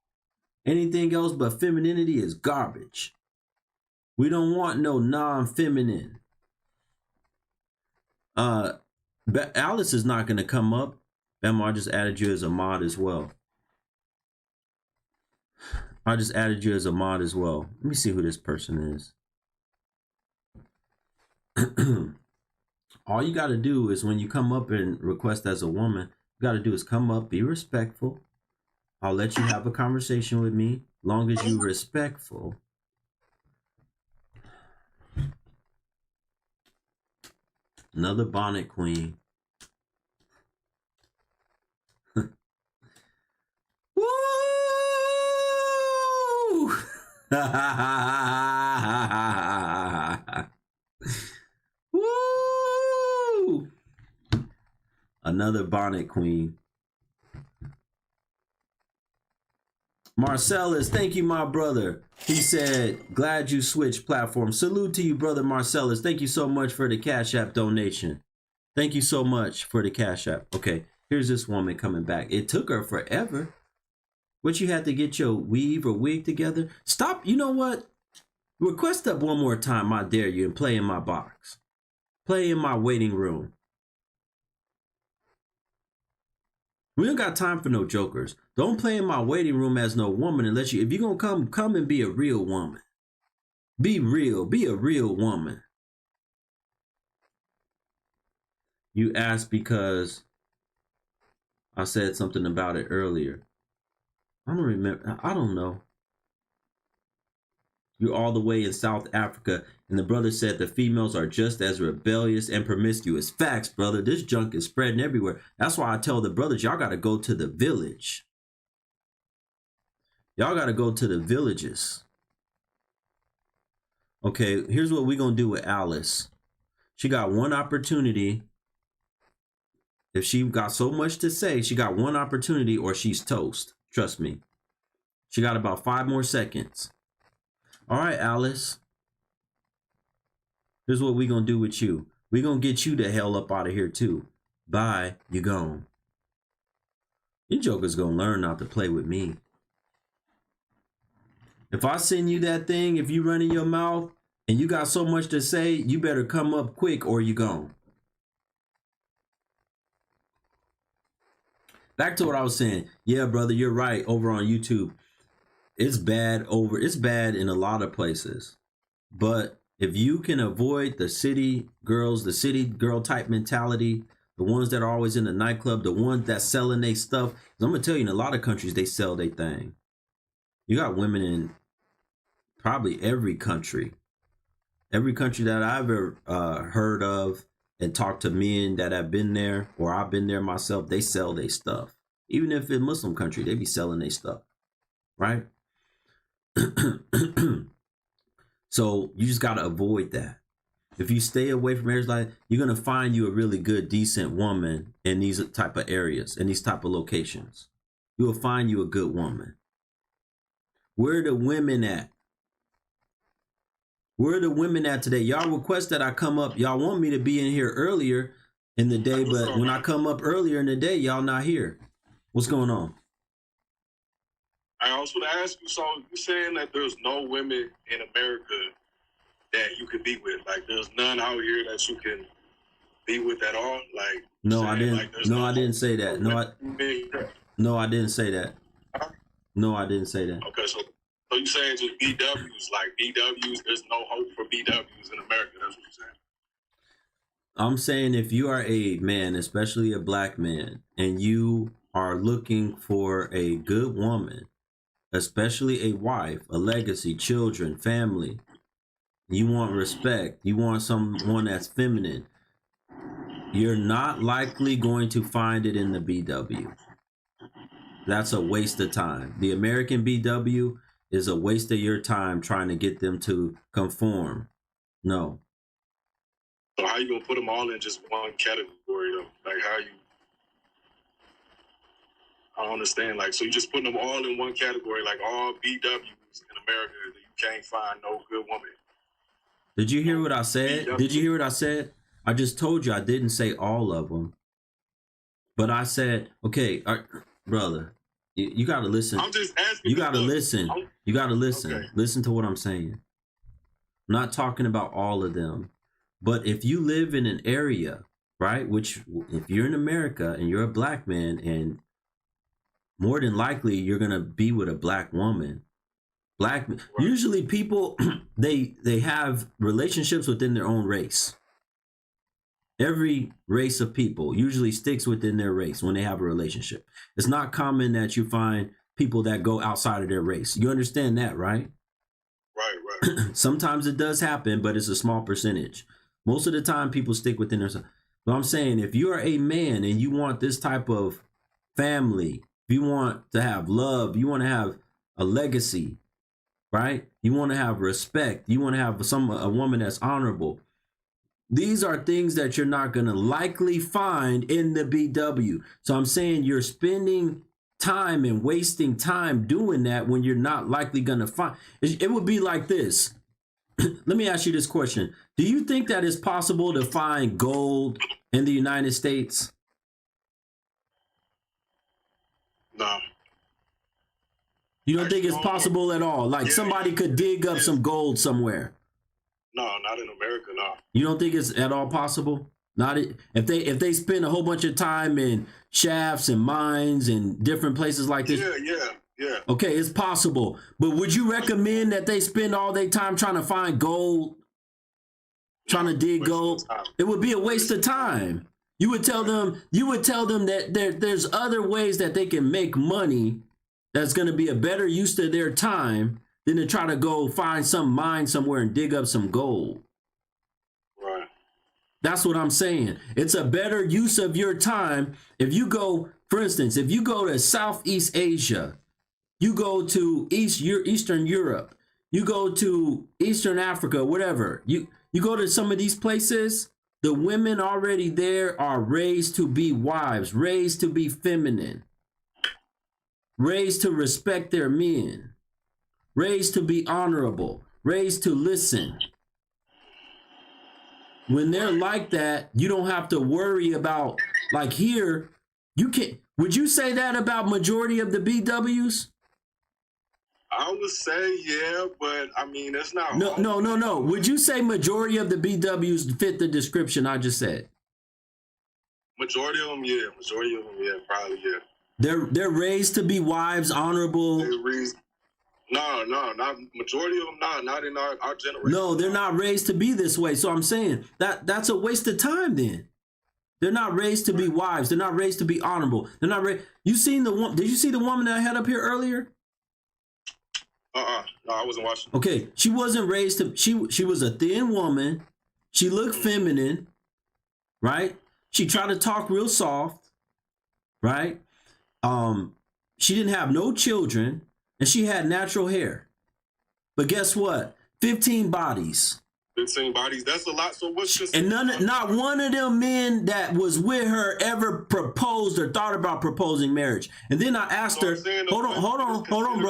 Anything else but femininity is garbage. We don't want no non-feminine. But Alice is not going to come up. Emma, I just added you as a mod as well. I just added you as a mod as well. Let me see who this person is. All you got to do is when you come up and request as a woman, you got to do is come up, be respectful. I'll let you have a conversation with me, long as you're respectful. Another bonnet queen. Woo! Woo! Another bonnet queen. Marcellus, thank you, my brother. He said, glad you switched platform. Salute to you, brother Marcellus. Thank you so much for the Cash App donation. Thank you so much for the Cash App. Okay, here's this woman coming back. It took her forever. What, you had to get your weave or wig together? Stop. You know what? Request up one more time, I dare you, and play in my box. Play in my waiting room. We don't got time for no jokers. Don't play in my waiting room as no woman unless you, if you're going to come and be a real woman. Be real. Be a real woman. You asked because I said something about it earlier. I don't remember. I don't know. You're all the way in South Africa, and the brother said the females are just as rebellious and promiscuous. Facts, brother. This junk is spreading everywhere. That's why I tell the brothers, y'all got to go to the village. Y'all got to go to the villages. Okay, here's what we're going to do with Alice. She got one opportunity. If she got so much to say, she got one opportunity or she's toast. Trust me. She got about 5 more seconds. All right, Alice. Here's what we're going to do with you. We're going to get you the hell up out of here too. Bye. You gone. You jokers going to learn not to play with me. If I send you that thing, if you run in your mouth and you got so much to say, you better come up quick or you gone. Back to what I was saying. Yeah, brother, you're right. Over on YouTube. It's bad in a lot of places. But if you can avoid the city girl type mentality, the ones that are always in the nightclub, the ones that selling their stuff. 'Cause I'm gonna tell you, in a lot of countries, they sell their thing. You got women in probably every country that I've ever heard of and talked to men that have been there, or I've been there myself. They sell their stuff. Even if in Muslim country, they be selling their stuff, right? So you just got to avoid that. If you stay away from areas like, you're going to find you a really good, decent woman in these type of areas, in these type of locations. You will find you a good woman. Where are the women at? Where are the women at today? Y'all request that I come up. Y'all want me to be in here earlier in the day, but when I come up earlier in the day, y'all not here. What's going on? I also want to ask you, so you saying that there's no women in America that you could be with? Like, there's none out here that you can be with at all? Like, no, I didn't. Like, no, I didn't say that. No, I didn't say that. No, I didn't say that. Okay, so you saying just BWs, like BWs, there's no hope for BWs in America. That's what you're saying. I'm saying if you are a man, especially a black man, and you are looking for a good woman, especially a wife, a legacy, children, family, you want respect, you want someone that's feminine, you're not likely going to find it in the BW. That's a waste of time. The American BW is a waste of your time trying to get them to conform. No. So how you gonna put them all in just one category though? Like, how you? I don't understand. Like, so you just putting them all in one category, like all BWs in America, that you can't find no good woman. Did you hear what I said? BW. Did you hear what I said? I just told you I didn't say all of them. But I said, okay, brother, you got to listen. I'm just asking. You got to listen. You got to listen. Okay. Listen to what I'm saying. I'm not talking about all of them. But if you live in an area, right, which if you're in America and you're a black man, and more than likely you're going to be with a black woman. Right. Usually people, they have relationships within their own race. Every race of people usually sticks within their race when they have a relationship. It's not common that you find people that go outside of their race. You understand that, right? Right. Sometimes it does happen, but it's a small percentage. Most of the time people stick within their. But I'm saying, if you are a man and you want this type of family, if you want to have love, you want to have a legacy, right? You want to have respect. You want to have a woman that's honorable. These are things that you're not going to likely find in the BW. So I'm saying you're spending time and wasting time doing that when you're not likely going to find. It would be like this. Let me ask you this question. Do you think that it's possible to find gold in the United States? No. You don't think it's possible at all? Like somebody could dig up some gold somewhere? No, not in America, no. You don't think it's at all possible? Not if they spend a whole bunch of time in shafts and mines and different places like this. Yeah. Okay, it's possible. But would you recommend that they spend all their time trying to find gold? Trying to dig gold? It would be a waste of time. You would tell them that there's other ways that they can make money that's going to be a better use of their time than to try to go find some mine somewhere and dig up some gold. Right. That's what I'm saying. It's a better use of your time. If you go, for instance, if you go to Southeast Asia, you go to Eastern Europe, you go to Eastern Africa, whatever. You go to some of these places, the women already there are raised to be wives, raised to be feminine, raised to respect their men, raised to be honorable, raised to listen. When they're like that, you don't have to worry about, like here, you can't. Would you say that about majority of the BWs? I would say, yeah, but I mean, it's not. No. Would you say majority of the BWs fit the description I just said? Majority of them, yeah. Probably, yeah. They're raised to be wives, honorable. No, not majority of them. Not in our generation. No, they're not raised to be this way. So I'm saying that's a waste of time then. They're not raised to be wives. They're not raised to be honorable. They're not raised. You seen the one? Did you see the woman that I had up here earlier? No, I wasn't watching. Okay, she wasn't raised to. She was a thin woman. She looked feminine, right? She tried to talk real soft, right? She didn't have no children, and she had natural hair. But guess what? 15 bodies. 15 bodies. That's a lot. So what's just And not one of them men that was with her ever proposed or thought about proposing marriage. And then I asked her, hold on,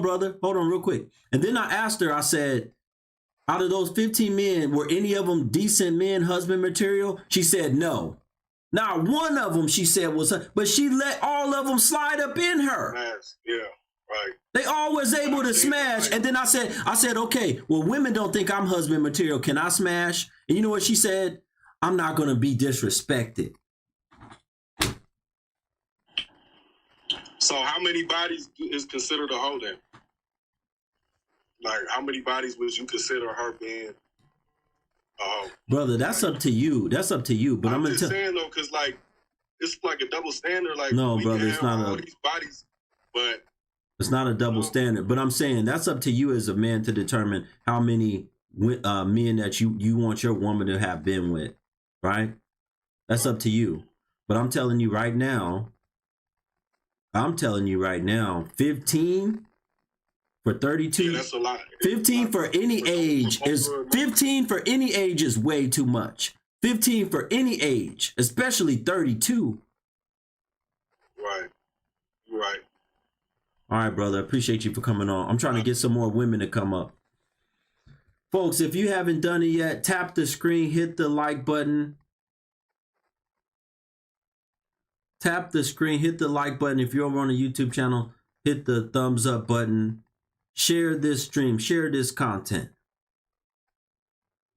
brother, real quick. And then I asked her, I said, out of those 15 men, were any of them decent men, husband material? She said no. Not one of them, she said, was her, but she let all of them slide up in her. Yeah, right. They all was able to smash. And then I said, okay, well, women don't think I'm husband material. Can I smash? And you know what she said? I'm not going to be disrespected. So how many bodies is considered a hoe then? Like, how many bodies would you consider her being a hoe? Brother, that's up to you. That's up to you. But I'm just saying, though, because, like, it's like a double standard. Like, no, we brother, can it's have not all a... these bodies, but... It's not a double standard, but I'm saying that's up to you as a man to determine how many men that you want your woman to have been with, right? That's up to you. But I'm telling you right now, 15 for 32. Yeah, that's a lot. 15 for any age is 15 for any age is way too much. 15 for any age, especially 32. Right. All right, brother. Appreciate you for coming on. I'm trying to get some more women to come up. Folks, if you haven't done it yet, tap the screen, hit the like button. Tap the screen, hit the like button. If you're over on the YouTube channel, hit the thumbs up button. Share this stream, share this content.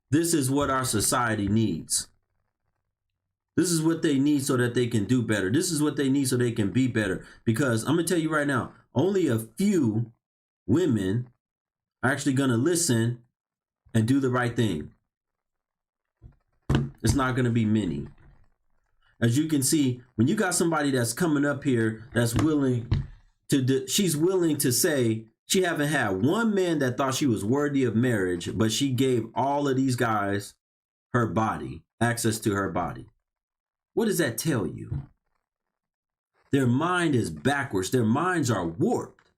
This is what our society needs. This is what they need so that they can do better. This is what they need so they can be better. Because I'm going to tell you right now, only a few women are actually going to listen and do the right thing. It's not going to be many. As you can see, when you got somebody that's coming up here that's willing to, she's willing to say she haven't had one man that thought she was worthy of marriage, but she gave all of these guys her body, access to her body. What does that tell you? Their mind is backwards. Their minds are warped.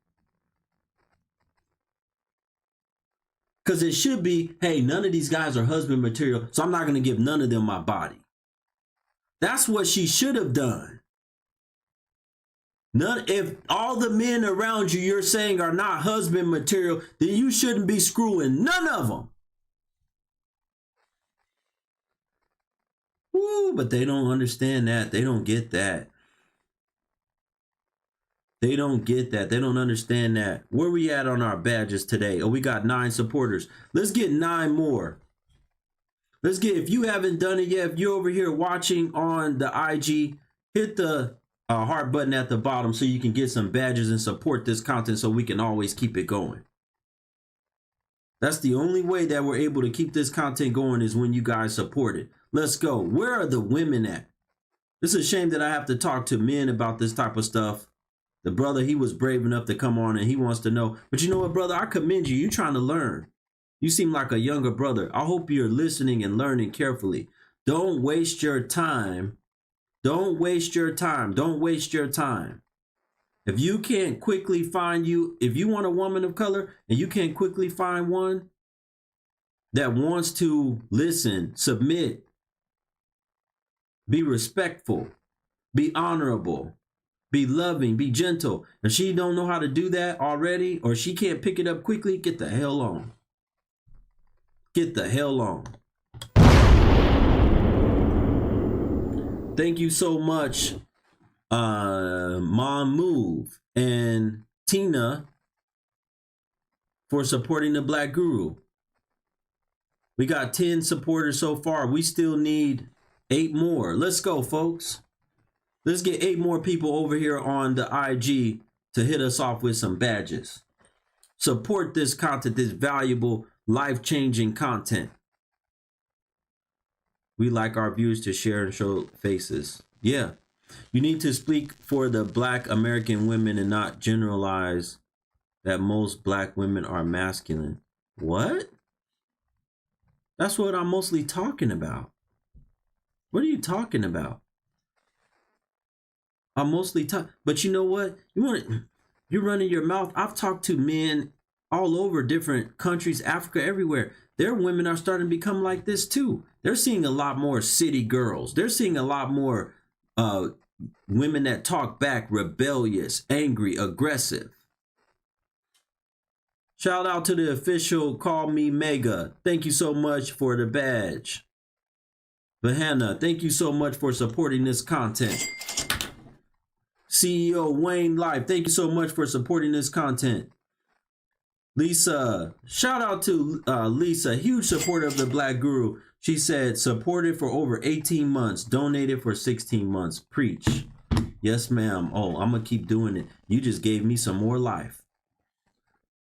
Because it should be, hey, none of these guys are husband material, so I'm not going to give none of them my body. That's what she should have done. If all the men around you you're saying are not husband material, then you shouldn't be screwing none of them. Woo, but they don't understand that. They don't get that. They don't get that. They don't understand that. Where we at on our badges today? Oh, we got 9 supporters. Let's get 9 more. Let's get, if you haven't done it yet, if you're over here watching on the IG, hit the heart button at the bottom so you can get some badges and support this content so we can always keep it going. That's the only way that we're able to keep this content going is when you guys support it. Let's go. Where are the women at? It's a shame that I have to talk to men about this type of stuff. The brother, he was brave enough to come on and he wants to know. But you know what, brother? I commend you. You're trying to learn. You seem like a younger brother. I hope you're listening and learning carefully. Don't waste your time. Don't waste your time. Don't waste your time. If you can't quickly find if you want a woman of color and you can't quickly find one that wants to listen, submit, be respectful, be honorable, be loving, be gentle. If she don't know how to do that already, or she can't pick it up quickly, get the hell on. Get the hell on. Thank you so much, Mom Move and Tina, for supporting the Black Guru. We got 10 supporters so far. We still need 8 more. Let's go, folks. Let's get 8 more people over here on the IG to hit us off with some badges. Support this content, this valuable, life-changing content. We like our viewers to share and show faces. Yeah. You need to speak for the Black American women and not generalize that most Black women are masculine. What? That's what I'm mostly talking about. What are you talking about? I'm mostly talking, but you know what? You're running your mouth. I've talked to men all over different countries, Africa, everywhere. Their women are starting to become like this too. They're seeing a lot more city girls. They're seeing a lot more women that talk back, rebellious, angry, aggressive. Shout out to the official Call Me Mega. Thank you so much for the badge. Bahana, thank you so much for supporting this content. CEO Wayne Life, thank you so much for supporting this content. Lisa, shout out to Lisa, huge supporter of the Black Guru. She said, supported for over 18 months, donated for 16 months. Preach. Yes, ma'am. Oh, I'm going to keep doing it. You just gave me some more life.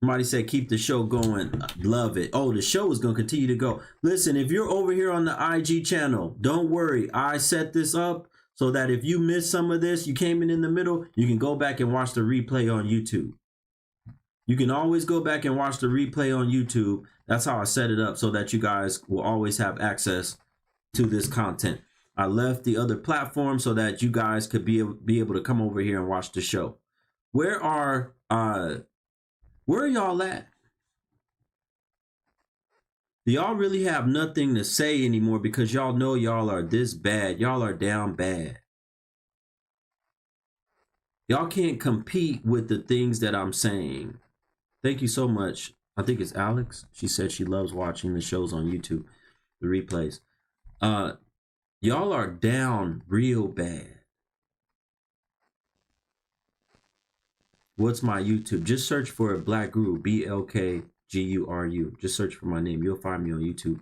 Somebody said, keep the show going. Love it. Oh, the show is going to continue to go. Listen, if you're over here on the IG channel, don't worry. I set this up so that if you missed some of this, you came in the middle, you can go back and watch the replay on YouTube. You can always go back and watch the replay on YouTube. That's how I set it up so that you guys will always have access to this content. I left the other platform so that you guys could be able to come over here and watch the show. Where are y'all at? Do y'all really have nothing to say anymore because y'all know y'all are this bad? Y'all are down bad. Y'all can't compete with the things that I'm saying. Thank you so much. I think it's Alex. She said she loves watching the shows on YouTube, the replays. Y'all are down real bad. What's my YouTube? Just search for Black Guru, BLKGURU. Just search for my name. You'll find me on YouTube.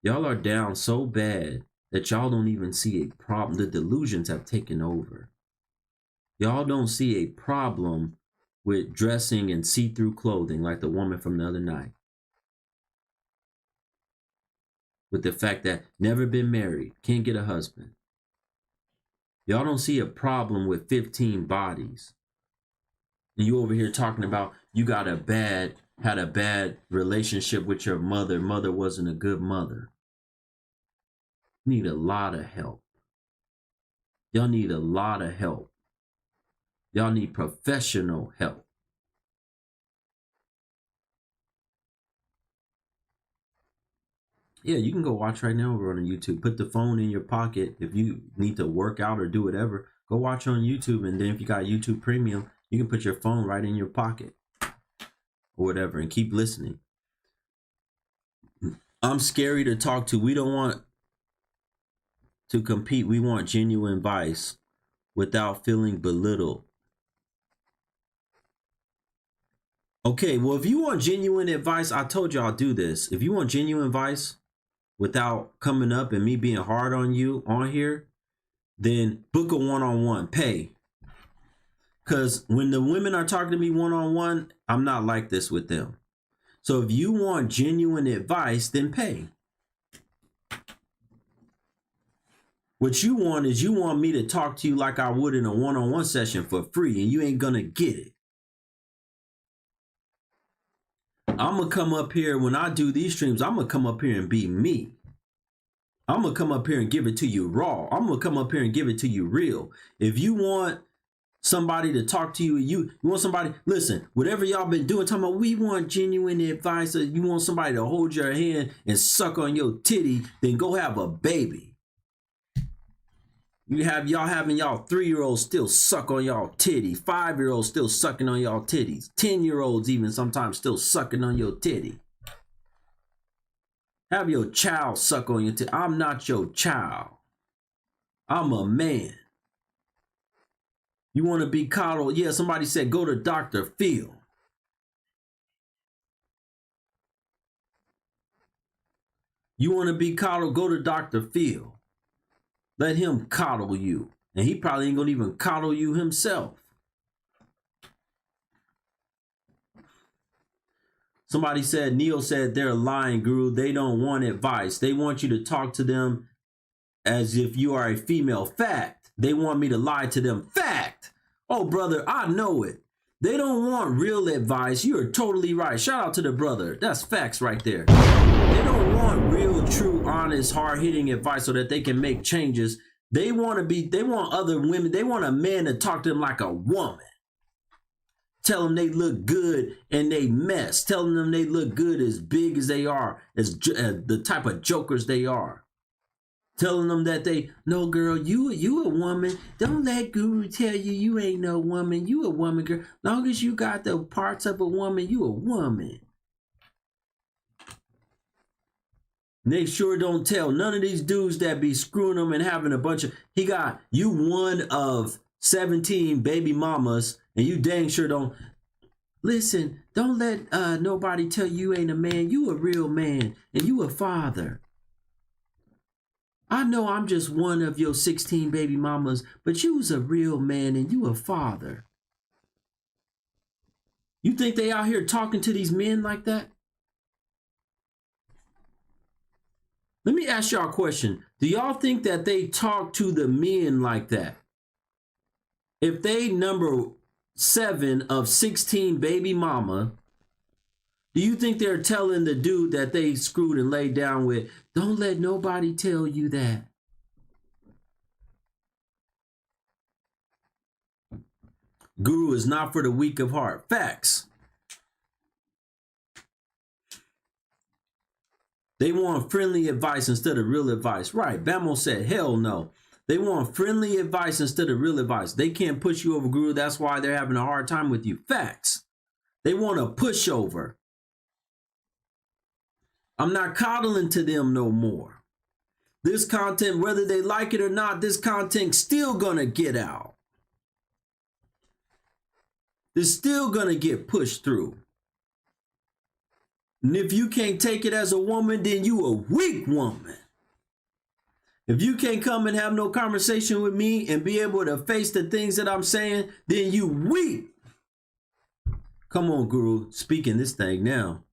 Y'all are down so bad that y'all don't even see a problem. The delusions have taken over. Y'all don't see a problem with dressing in see-through clothing like the woman from the other night. With the fact that never been married, can't get a husband. Y'all don't see a problem with 15 bodies. And you over here talking about you had a bad relationship with your mother. Mother wasn't a good mother. Need a lot of help. Y'all need a lot of help. Y'all need professional help. Yeah, you can go watch right now over on YouTube. Put the phone in your pocket. If you need to work out or do whatever, go watch on YouTube. And then if you got YouTube Premium, you can put your phone right in your pocket or whatever and keep listening. I'm scary to talk to. We don't want to compete. We want genuine advice without feeling belittled. Okay, well, if you want genuine advice, I told you I'll do this. If you want genuine advice without coming up and me being hard on you on here, then book a one-on-one, pay. Because when the women are talking to me one-on-one, I'm not like this with them. So if you want genuine advice, then pay. What you want is you want me to talk to you like I would in a one-on-one session for free, and you ain't gonna get it. I'm going to come up here when I do these streams. I'm going to come up here and be me. I'm going to come up here and give it to you raw. I'm going to come up here and give it to you real. If you want somebody to talk to you, you want somebody, listen, whatever y'all been doing, talking about we want genuine advice, or you want somebody to hold your hand and suck on your titty, then go have a baby. You have y'all having y'all 3-year-olds still suck on y'all titty. 5-year-olds still sucking on y'all titties. 10-year-olds even sometimes still sucking on your titty. Have your child suck on your titty. I'm not your child. I'm a man. You want to be coddled? Yeah, somebody said go to Dr. Phil. You want to be coddled? Go to Dr. Phil. Let him coddle you. And he probably ain't gonna even coddle you himself. Somebody said, Neil said they're lying, Guru. They don't want advice. They want you to talk to them as if you are a female. Fact. They want me to lie to them. Fact. Oh, brother, I know it. They don't want real advice. You're totally right. Shout out to the brother. That's facts right there. They don't want real, true, honest, hard-hitting advice so that they can make changes. They want other women. They want a man to talk to them like a woman. Tell them they look good and they mess. Telling them they look good as big as they are, as the type of jokers they are. Telling them that no girl, you a woman. Don't let guru tell you ain't no woman. You a woman, girl. Long as you got the parts of a woman, you a woman. And they sure don't tell none of these dudes that be screwing them and having a bunch of, you one of 17 baby mamas, and you dang sure don't. Listen, don't let nobody tell you ain't a man. You a real man, and you a father. I know I'm just one of your 16 baby mamas, but you's a real man and you a father. You think they out here talking to these men like that? Let me ask y'all a question. Do y'all think that they talk to the men like that? If they number 7 of 16 baby mama, do you think they're telling the dude that they screwed and laid down with, don't let nobody tell you that? Guru is not for the weak of heart. Facts. They want friendly advice instead of real advice. Right. Bamo said, hell no. They want friendly advice instead of real advice. They can't push you over, Guru. That's why they're having a hard time with you. Facts. They want a pushover. I'm not coddling to them no more. This content, whether they like it or not, this content still gonna get out. It's still gonna get pushed through. And if you can't take it as a woman, then you a weak woman. If you can't come and have no conversation with me and be able to face the things that I'm saying, then you weak. Come on, Guru, speaking this thing now.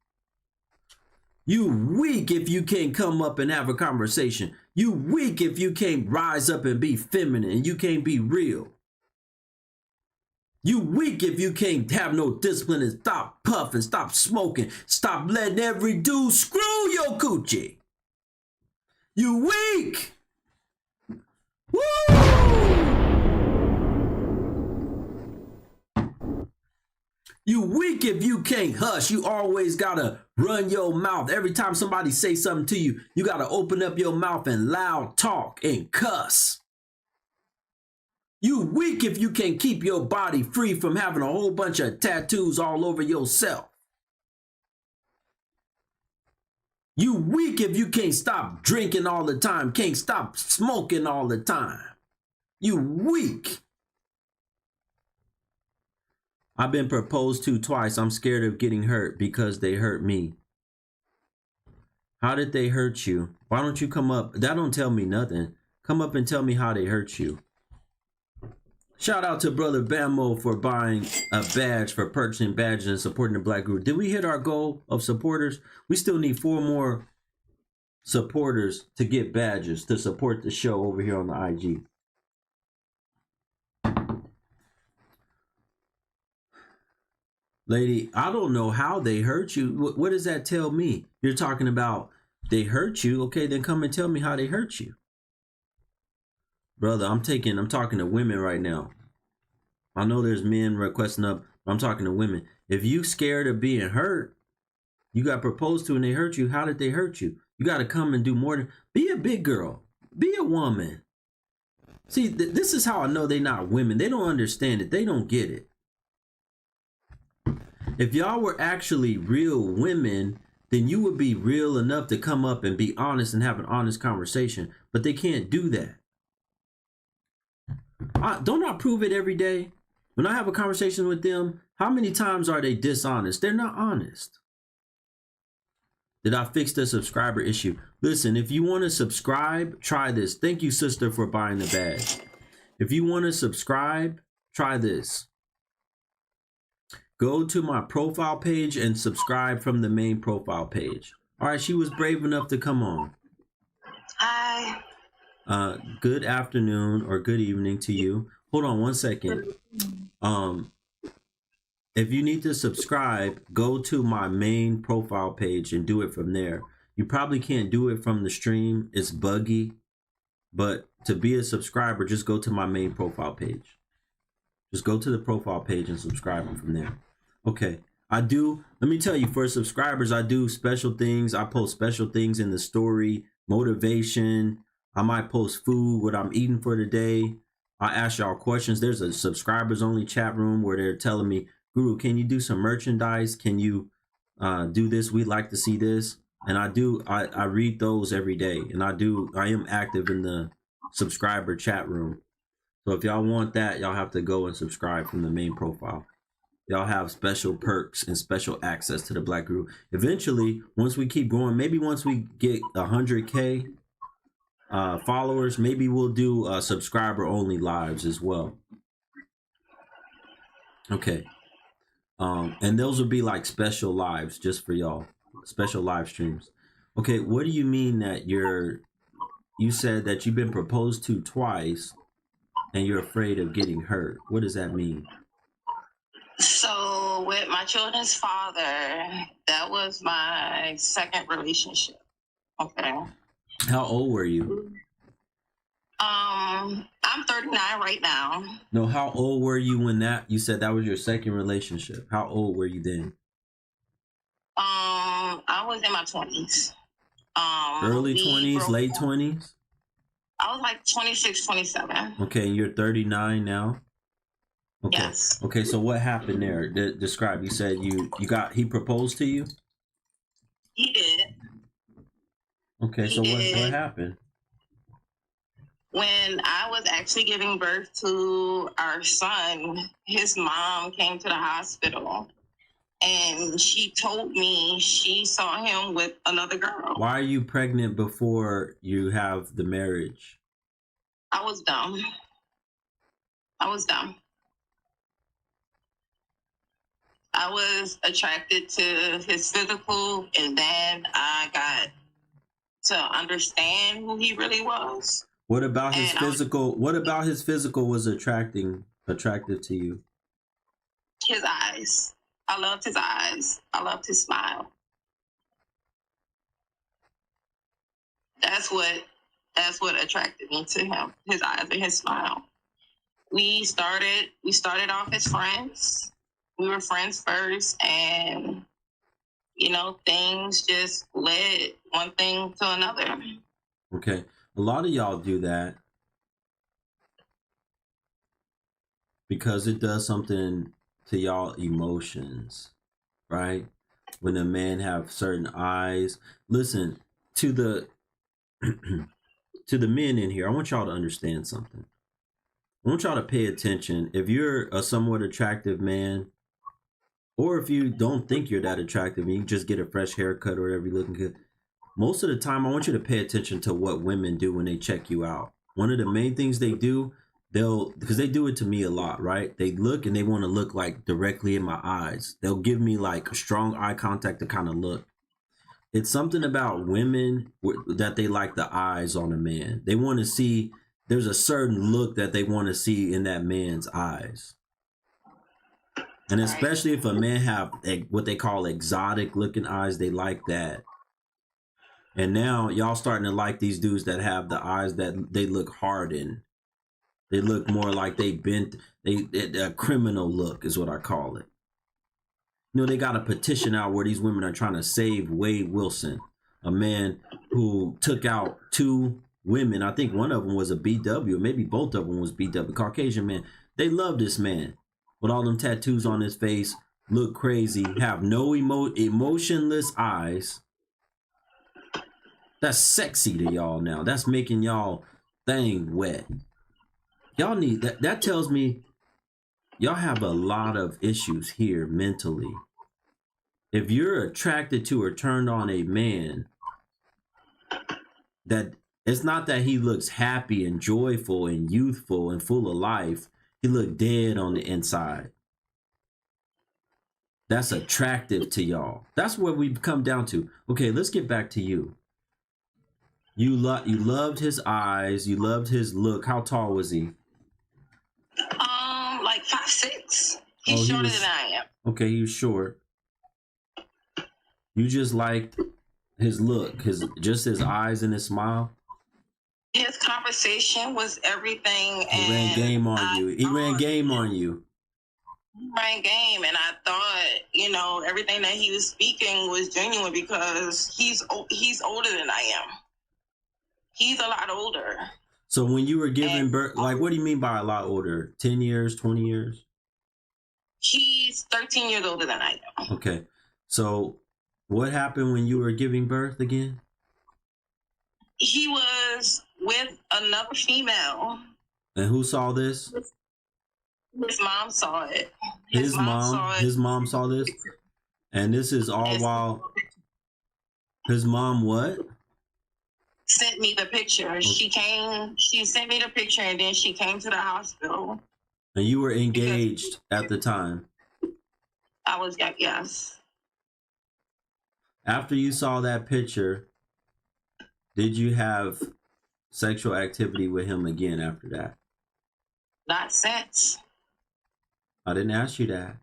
You weak if you can't come up and have a conversation. You weak if you can't rise up and be feminine and you can't be real. You weak if you can't have no discipline and stop puffing, stop smoking, stop letting every dude screw your coochie. You weak. Woo! You weak if you can't hush. You always gotta run your mouth. Every time somebody say something to you, you gotta open up your mouth and loud talk and cuss. You weak if you can't keep your body free from having a whole bunch of tattoos all over yourself. You weak if you can't stop drinking all the time, can't stop smoking all the time. You weak. I've been proposed to twice. I'm scared of getting hurt because they hurt me. How did they hurt you? Why don't you come up? That don't tell me nothing. Come up and tell me how they hurt you. Shout out to Brother Bamo for buying a badge, for purchasing badges and supporting the Black Guru. Did we hit our goal of supporters? We still need 4 more supporters to get badges to support the show over here on the IG. Lady, I don't know how they hurt you. What does that tell me? You're talking about they hurt you. Okay, then come and tell me how they hurt you. Brother, I'm talking to women right now. I know there's men requesting up. I'm talking to women. If you scared of being hurt, you got proposed to and they hurt you. How did they hurt you? You got to come and do more than be a big girl. Be a woman. See, this is how I know they're not women. They don't understand it. They don't get it. If y'all were actually real women, then you would be real enough to come up and be honest and have an honest conversation. But they can't do that. Don't I prove it every day? When I have a conversation with them, how many times are they dishonest? They're not honest. Did I fix the subscriber issue? Listen, if you want to subscribe, try this. Thank you, sister, for buying the badge. If you want to subscribe, try this. Go to my profile page and subscribe from the main profile page. All right, she was brave enough to come on. Hi. Good afternoon or good evening to you. Hold on one second. If you need to subscribe, go to my main profile page and do it from there. You probably can't do it from the stream. It's buggy, but to be a subscriber, just go to my main profile page. Just go to the profile page and subscribe from there. Okay. Let me tell you, for subscribers, I do special things. I post special things in the story, motivation. I might post food, what I'm eating for the day. I ask y'all questions. There's a subscribers only chat room where they're telling me, Guru, can you do some merchandise? Can you do this? We'd like to see this. And I read those every day. And I am active in the subscriber chat room. So if y'all want that, y'all have to go and subscribe from the main profile. Y'all have special perks and special access to the Black Guru. Eventually, once we keep growing, maybe once we get 100K followers, maybe we'll do subscriber only lives as well. Okay. And those will be like special lives just for y'all, special live streams. Okay, what do you mean that you said that you've been proposed to twice and you're afraid of getting hurt? What does that mean? So with my children's father, that was my second relationship. Okay. How old were you? I'm 39 right now. No, how old were you when you said that was your second relationship? How old were you then? I was in my 20s. Early 20s, late 20s? I was like 26, 27. Okay, and you're 39 now? Okay. Yes. Okay, so what happened there? Describe. You said he proposed to you? He did. Okay, so what happened? When I was actually giving birth to our son, his mom came to the hospital and she told me she saw him with another girl. Why are you pregnant before you have the marriage? I was dumb. I was attracted to his physical, and then I got to understand who he really was. What about his physical? What about his physical was attractive to you? His eyes. I loved his eyes. I loved his smile. That's what attracted me to him. His eyes and his smile. We started off as friends. We were friends first, and things just led one thing to another. Okay. A lot of y'all do that because it does something to y'all emotions, right? When a man have certain eyes. Listen, to the to the men in here, I want y'all to understand something. I want y'all to pay attention. If you're a somewhat attractive man, or if you don't think you're that attractive and you just get a fresh haircut or whatever, you're looking good, most of the time I want you to pay attention to what women do when they check you out. One of the main things they do, because they do it to me a lot, right? They look and they want to look like directly in my eyes. They'll give me like a strong eye contact to kind of look. It's something about women that they like the eyes on a man. They want to see, there's a certain look that they want to see in that man's eyes. And especially if a man have what they call exotic looking eyes, they like that. And now y'all starting to like these dudes that have the eyes that they look hardened. They look more like a criminal look is what I call it. They got a petition out where these women are trying to save Wade Wilson, a man who took out 2 women. I think one of them was a BW, maybe both of them was BW, Caucasian man. They love this man with all them tattoos on his face, look crazy, have no emotionless eyes. That's sexy to y'all now. That's making y'all thing wet. Y'all need that. That tells me y'all have a lot of issues here mentally. If you're attracted to or turned on a man, that it's not that he looks happy and joyful and youthful and full of life. He look dead on the inside. That's attractive to y'all. That's what we've come down to. Okay, let's get back to you. You loved his eyes. You loved his look. How tall was he? Like 5'6". Oh, He's he shorter was- than I am. Okay, he was short. You just liked his look, his eyes and his smile. His conversation was everything. He ran game on you. He ran game on you. He ran game, and I thought, everything that he was speaking was genuine because he's older than I am. He's a lot older. So when you were giving birth, like, what do you mean by a lot older? 10 years, 20 years? He's 13 years older than I am. Okay. So what happened when you were giving birth again? He was with another female. And who saw this? His mom saw it. His mom saw this? And this is all while his mom what? Sent me the picture. Okay. She sent me the picture, and then she came to the hospital. And you were engaged at the time? I was, yes. After you saw that picture, did you have sexual activity with him again after that? Not since. I didn't ask you that.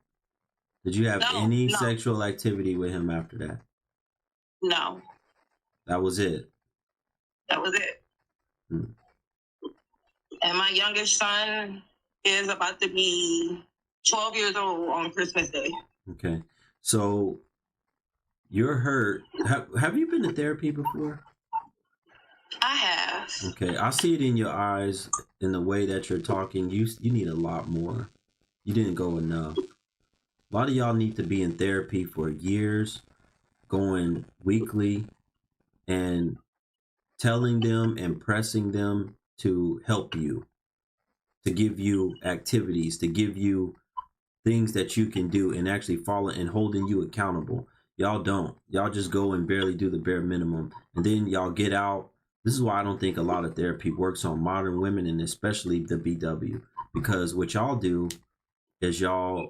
Did you have any No. sexual activity with him after that? No. That was it? That was it. Hmm. And my youngest son is about to be 12 years old on Christmas Day. Okay. So you're hurt. Have you been to therapy before? I have. Okay. I see it in your eyes, in the way that you're talking. You need a lot more. You didn't go enough. A lot of y'all need to be in therapy for years, going weekly, and telling them and pressing them to help you, to give you activities, to give you things that you can do and actually follow and holding you accountable. Y'all don't. Y'all just go and barely do the bare minimum. And then y'all get out. This is why I don't think a lot of therapy works on modern women, and especially the BW. Because what y'all do is y'all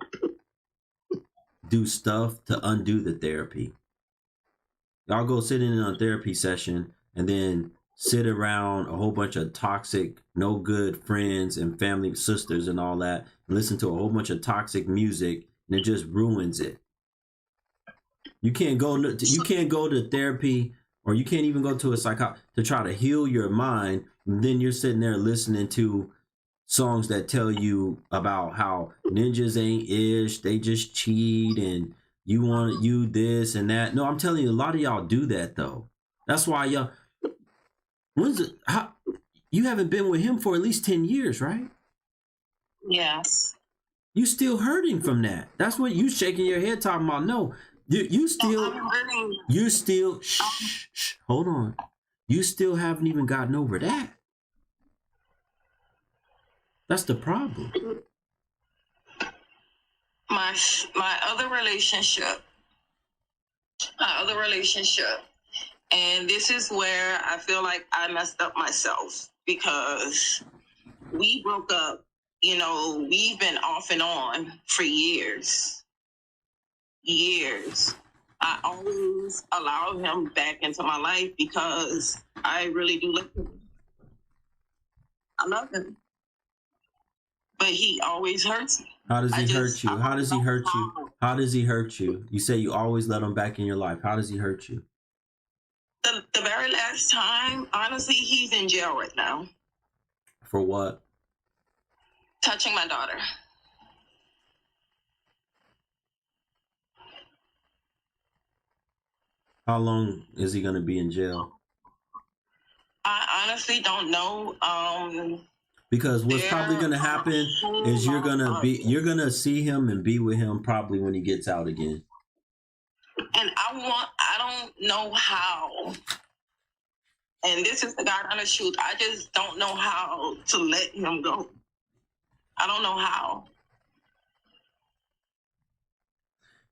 do stuff to undo the therapy. Y'all go sit in a therapy session and then sit around a whole bunch of toxic, no good friends and family sisters and all that, and listen to a whole bunch of toxic music, and it just ruins it. You can't go to therapy, or you can't even go to a psychologist to try to heal your mind, and then you're sitting there listening to songs that tell you about how ninjas ain't ish, they just cheat, and you this and that. No, I'm telling you, a lot of y'all do that though. That's why y'all. You haven't been with him for at least 10 years, right? Yes. You still hurting from that. That's what you shaking your head talking about. No, you still, shh, hold on. You still haven't even gotten over that. That's the problem. My other relationship, and this is where I feel like I messed up myself, because we broke up. We've been off and on for years. I always allow him back into my life because I really do love him. I love him. But he always hurts me. How does he hurt you? How does he hurt you? How does he hurt you? You say you always let him back in your life. How does he hurt you? The very last time, honestly, he's in jail right now. For what? Touching my daughter. How long is he going to be in jail? I honestly don't know. Because what's probably going to happen is you're going to see him and be with him probably when he gets out again. And I don't know how. And this is the God honest truth. I just don't know how to let him go. I don't know how.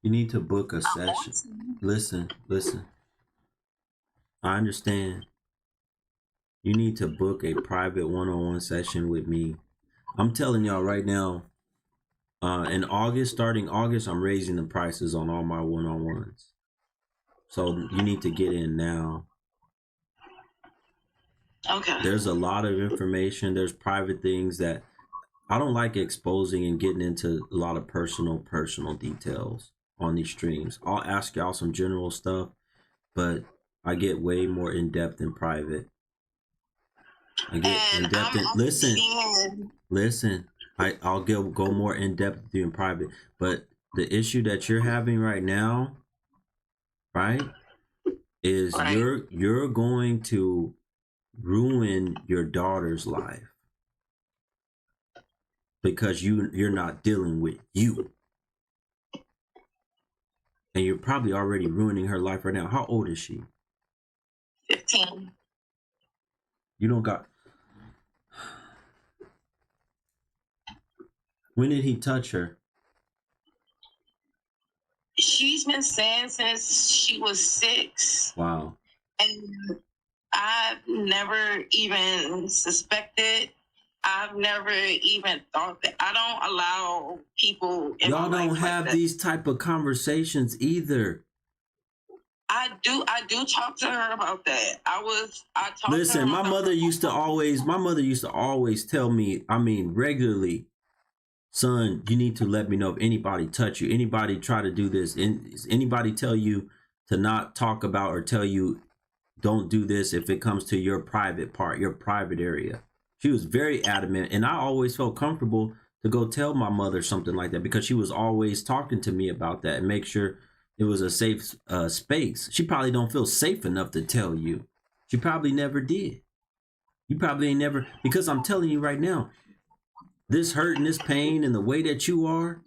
You need to book a session. Listen. I understand. You need to book a private one-on-one session with me. I'm telling y'all right now, starting August, I'm raising the prices on all my one-on-ones. So you need to get in now. Okay. There's a lot of information. There's private things that I don't like exposing and getting into a lot of personal details on these streams. I'll ask y'all some general stuff, but I get way more in depth in private. I get And in depth I'm in also seeing. listen. I'll go more in depth with you in private. But the issue that you're having right now, right, is Right. you're going to ruin your daughter's life because you're not dealing with you. And you're probably already ruining her life right now. How old is she? 15. You don't got. When did he touch her? She's been saying since she was 6. Wow. And I've never even suspected. I've never even thought that. I don't allow people in Y'all my don't life have like that. these type of conversations either. I do talk to her about that. I talk Listen, to her my mother used to always tell me, I mean, regularly, son, you need to let me know if anybody touch you, anybody try to do this, anybody tell you to not talk about or tell you don't do this if it comes to your private part, your private area. She was very adamant, and I always felt comfortable to go tell my mother something like that because she was always talking to me about that and make sure it was a safe space. She probably don't feel safe enough to tell you. She probably never did. You probably ain't never, because I'm telling you right now, this hurt and this pain and the way that you are,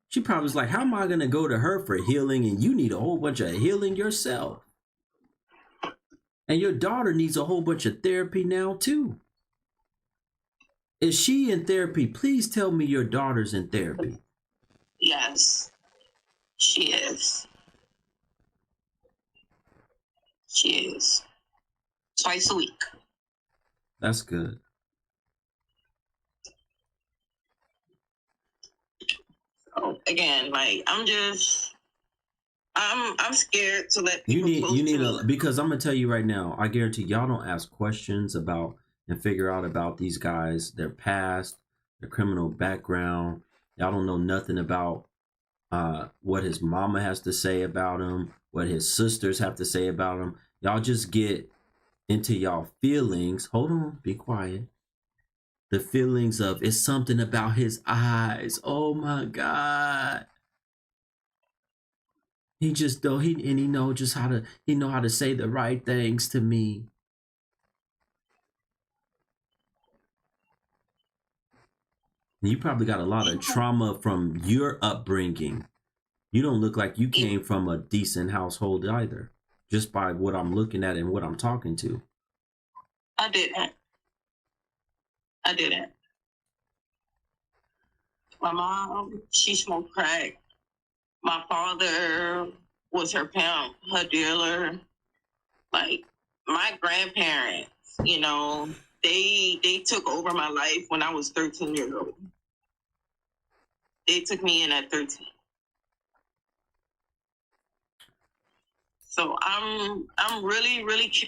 she probably was like, how am I going to go to her for healing? And you need a whole bunch of healing yourself. And your daughter needs a whole bunch of therapy now too. Is she in therapy? Please tell me your daughter's in therapy. Yes, she is. She is. Twice a week. That's good. So again, like I'm scared to let people Because I'm gonna tell you right now, I guarantee y'all don't ask questions about and figure out about these guys, their past, their criminal background. Y'all don't know nothing about what his mama has to say about him, what his sisters have to say about him. Y'all just get into y'all feelings. Hold on, be quiet. The feelings of it's something about his eyes. Oh my God. He just though he know just how to say the right things to me. And you probably got a lot of trauma from your upbringing. You don't look like you came from a decent household either, just by what I'm looking at and what I'm talking to. I didn't. My mom, she smoked crack. My father was her pimp, her dealer. Like my grandparents, you know, they took over my life when I was 13 years old. They took me in at 13. So I'm really,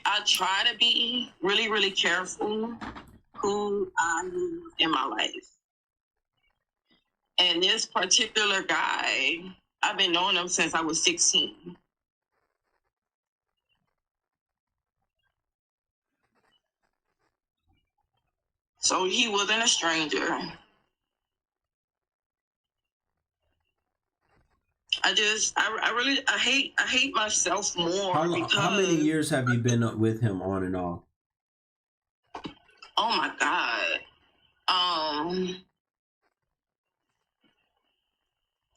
I try to be really, really careful who I am in my life. And this particular guy, I've been knowing him since I was 16. So he wasn't a stranger. I hate myself more. How many years have you been with him on and off? Oh my God.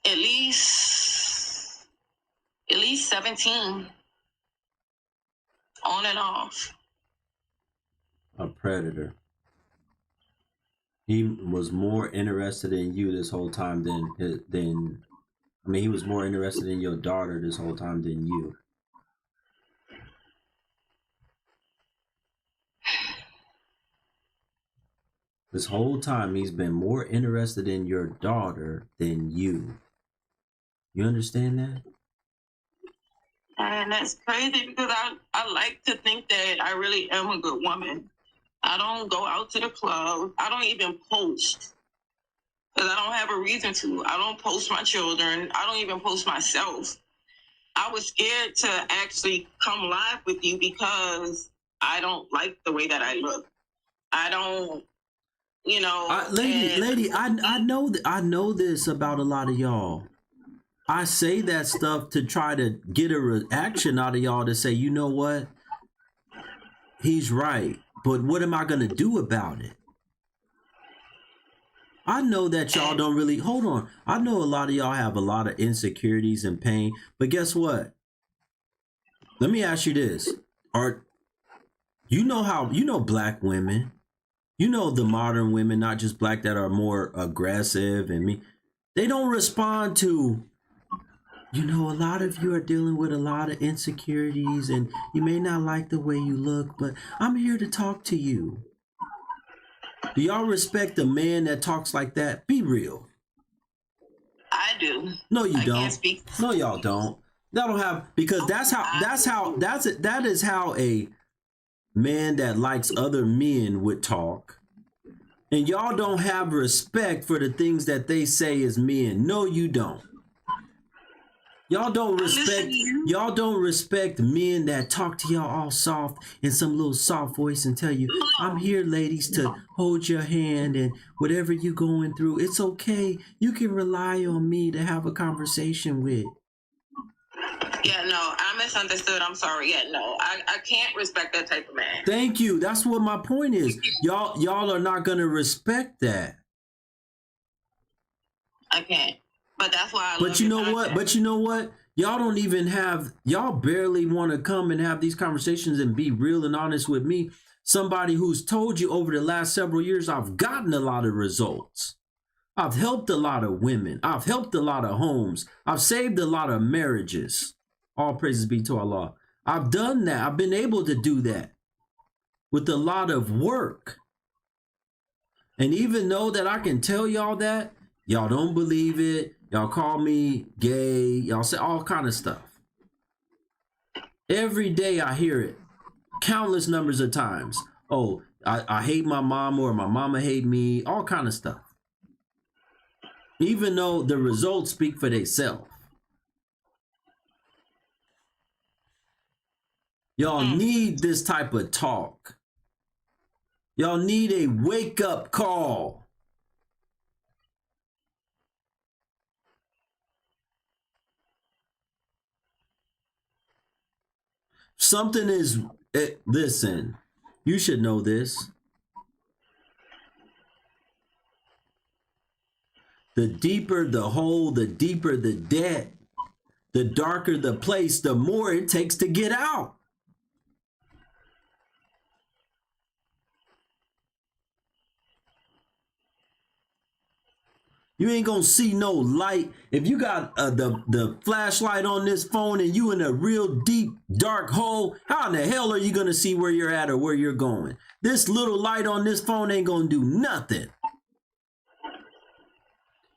At least 17. On and off. A predator. He was more interested in you this whole time he was more interested in your daughter this whole time than you. This whole time he's been more interested in your daughter than you. You understand that? And that's crazy because I like to think that I really am a good woman. I don't go out to the club. I don't even post because I don't have a reason to. I don't post my children. I don't even post myself. I was scared to actually come live with you because I don't like the way that I look. I don't, you know. Lady, I know I know this about a lot of y'all. I say that stuff to try to get a reaction out of y'all to say, you know what? He's right. But what am I going to do about it? I know that y'all don't really, hold on. I know a lot of y'all have a lot of insecurities and pain, but guess what? Let me ask you this. You know black women, you know the modern women, not just black, that are more aggressive and me. They don't respond to, you know, a lot of you are dealing with a lot of insecurities and you may not like the way you look, but I'm here to talk to you. Do y'all respect a man that talks like that? Be real. I do. No, you I don't. can't speak. No, y'all don't. Y'all don't have, because that is how a man that likes other men would talk. And y'all don't have respect for the things that they say as men. No, you don't. Y'all don't respect men that talk to y'all all soft in some little soft voice and tell you, I'm here, ladies, to hold your hand, and whatever you going through, it's okay. You can rely on me to have a conversation with. Yeah, no, I misunderstood. I'm sorry. Yeah, no, I can't respect that type of man. Thank you. That's what my point is. Y'all are not gonna respect that. I can't. But that's why I love But you know what? But you know what? Y'all don't even have, y'all barely want to come and have these conversations and be real and honest with me. Somebody who's told you over the last several years, I've gotten a lot of results. I've helped a lot of women. I've helped a lot of homes. I've saved a lot of marriages. All praises be to Allah. I've done that. I've been able to do that with a lot of work. And even though that I can tell y'all that, y'all don't believe it. Y'all call me gay. Y'all say all kind of stuff. Every day I hear it. Countless numbers of times. Oh, I hate my mom, or my mama hate me. All kind of stuff. Even though the results speak for themselves. Y'all need this type of talk. Y'all need a wake-up call. Something is, listen, you should know this. The deeper the hole, the deeper the debt, the darker the place, the more it takes to get out. You ain't gonna see no light. If you got the flashlight on this phone and you in a real deep, dark hole, how in the hell are you gonna see where you're at or where you're going? This little light on this phone ain't gonna do nothing.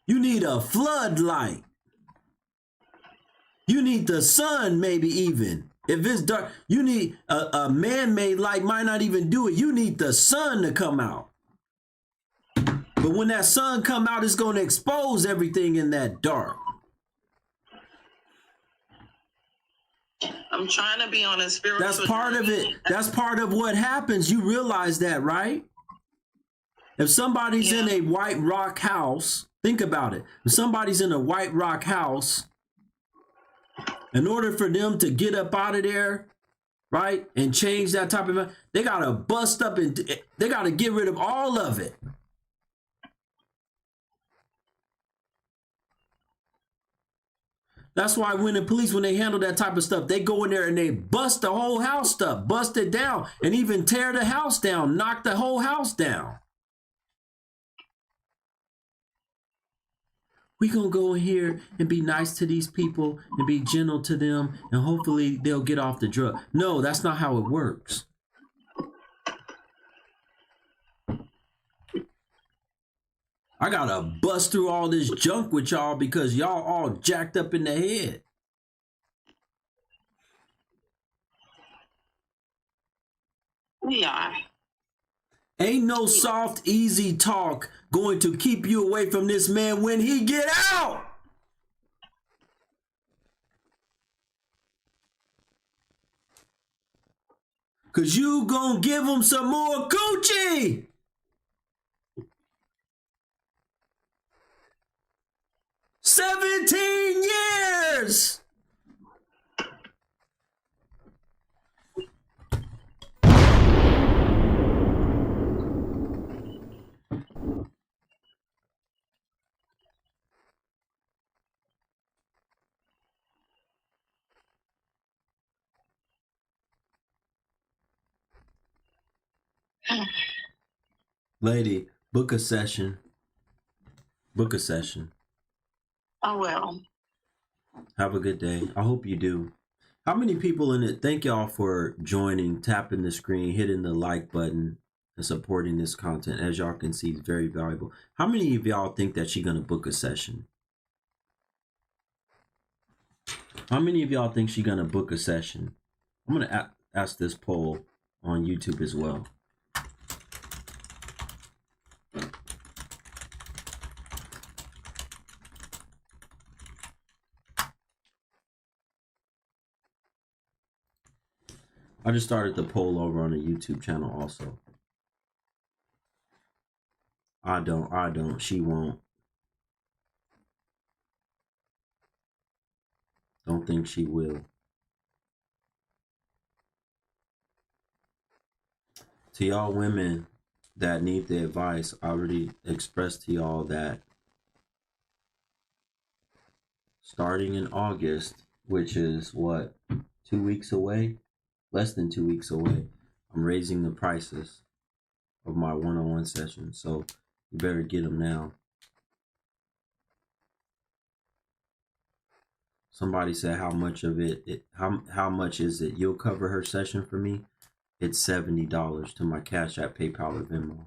You need a floodlight. You need the sun, maybe even. If it's dark, you need a man-made light might not even do it. You need the sun to come out. But when that sun come out, it's going to expose everything in that dark. I'm trying to be on a spiritual. That's part of it. That's part of what happens. You realize that, right? If somebody's in a white rock house, think about it. If somebody's in a white rock house, in order for them to get up out of there, right, and change that type of, they got to bust up and they got to get rid of all of it. That's why when the police, when they handle that type of stuff, they go in there and they bust the whole house up, bust it down, and even tear the house down, knock the whole house down. We gonna go in here and be nice to these people and be gentle to them, and hopefully they'll get off the drug. No, that's not how it works. I gotta bust through all this junk with y'all because y'all all jacked up in the head. We are. Ain't no soft, easy talk going to keep you away from this man when he get out. Cause you gonna give him some more coochie. $17 years. Lady, book a session. Book a session. Oh, well. Have a good day. I hope you do. How many people in it? Thank y'all for joining, tapping the screen, hitting the like button, and supporting this content. As y'all can see, it's very valuable. How many of y'all think that she's gonna book a session? How many of y'all think she's gonna book a session? I'm gonna ask this poll on YouTube as well. I just started the poll over on the YouTube channel also. I don't, she won't. Don't think she will. To y'all women that need the advice, I already expressed to y'all that starting in August, which is what, 2 weeks away? Less than 2 weeks away. I'm raising the prices of my one-on-one sessions, so you better get them now. Somebody said how much of how much is it? You'll cover her session for me? It's $70 to my Cash App, PayPal, or Venmo.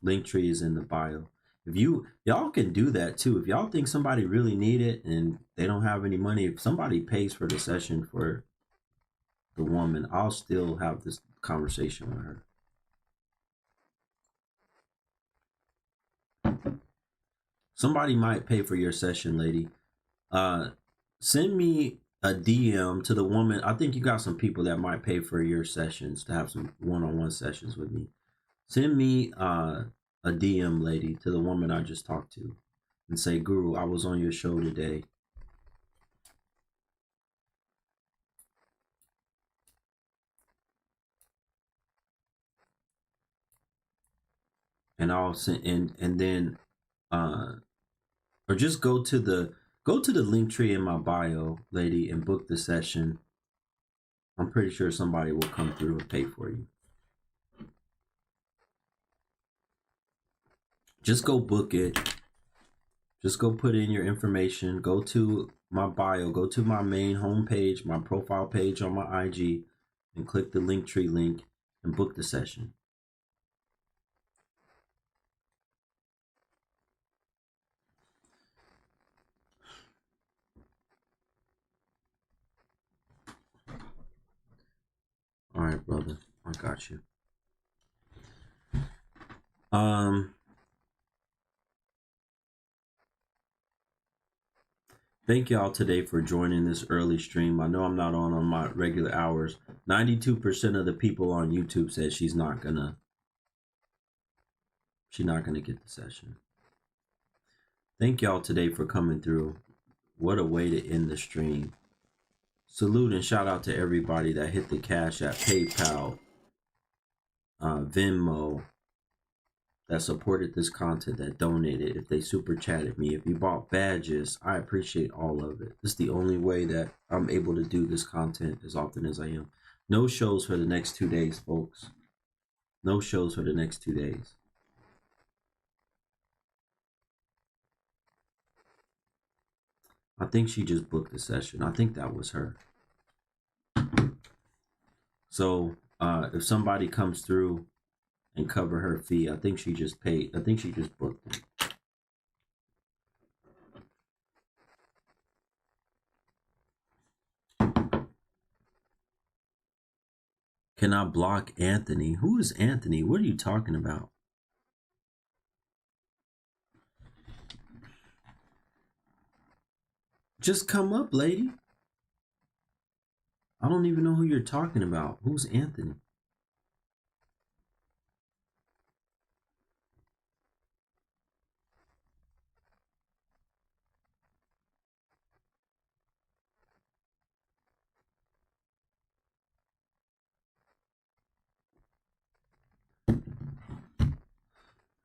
Linktree is in the bio. If y'all can do that too. If y'all think somebody really need it and they don't have any money, if somebody pays for the session for the woman, I'll still have this conversation with her. Somebody might pay for your session, lady. Send me a DM to the woman. I think you got some people that might pay for your sessions to have some one-on-one sessions with me. Send me a DM, lady, to the woman I just talked to and say, Guru, I was on your show today. And I'll send and then or just go to the link tree in my bio, lady, and book the session. I'm pretty sure somebody will come through and pay for you. Just go book it. Just go put in your information. Go to my bio. Go to my main homepage, my profile page on my IG, and click the Linktree link and book the session. All right, brother. I got you. Thank y'all today for joining this early stream. I know I'm not on my regular hours. 92% of the people on YouTube said she's not gonna get the session. Thank y'all today for coming through. What a way to end the stream. Salute and shout out to everybody that hit the Cash App, PayPal, Venmo, that supported this content, that donated, if they super chatted me, if you bought badges, I appreciate all of it. This is the only way that I'm able to do this content as often as I am. No shows for the next 2 days, folks. No shows for the next 2 days. I think she just booked the session. I think that was her. So if somebody comes through and cover her fee, I think she just paid. I think she just booked it. Can I block Anthony? Who is Anthony? What are you talking about? Just come up, lady. I don't even know who you're talking about. Who's Anthony?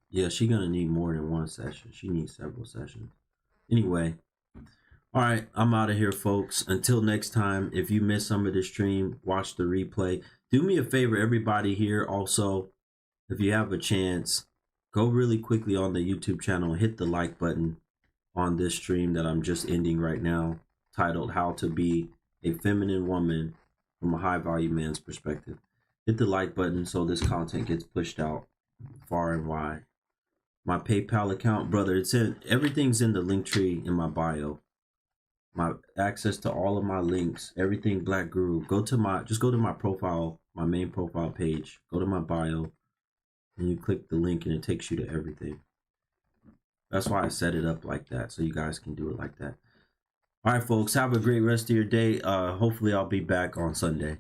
Yeah, she's gonna need more than one session. She needs several sessions. Anyway, all right, I'm out of here, folks. Until next time, if you missed some of the stream, watch the replay. Do me a favor, everybody here. Also, if you have a chance, go really quickly on the YouTube channel and hit the like button on this stream that I'm just ending right now, titled How to Be a Feminine Woman from a High Value Man's Perspective. Hit the like button so this content gets pushed out far and wide. My PayPal account, brother, everything's in the link tree in my bio. My access to all of my links, everything Black Guru. Just go to my profile, my main profile page. Go to my bio, and you click the link, and it takes you to everything. That's why I set it up like that, so you guys can do it like that. All right, folks, have a great rest of your day. Hopefully, I'll be back on Sunday.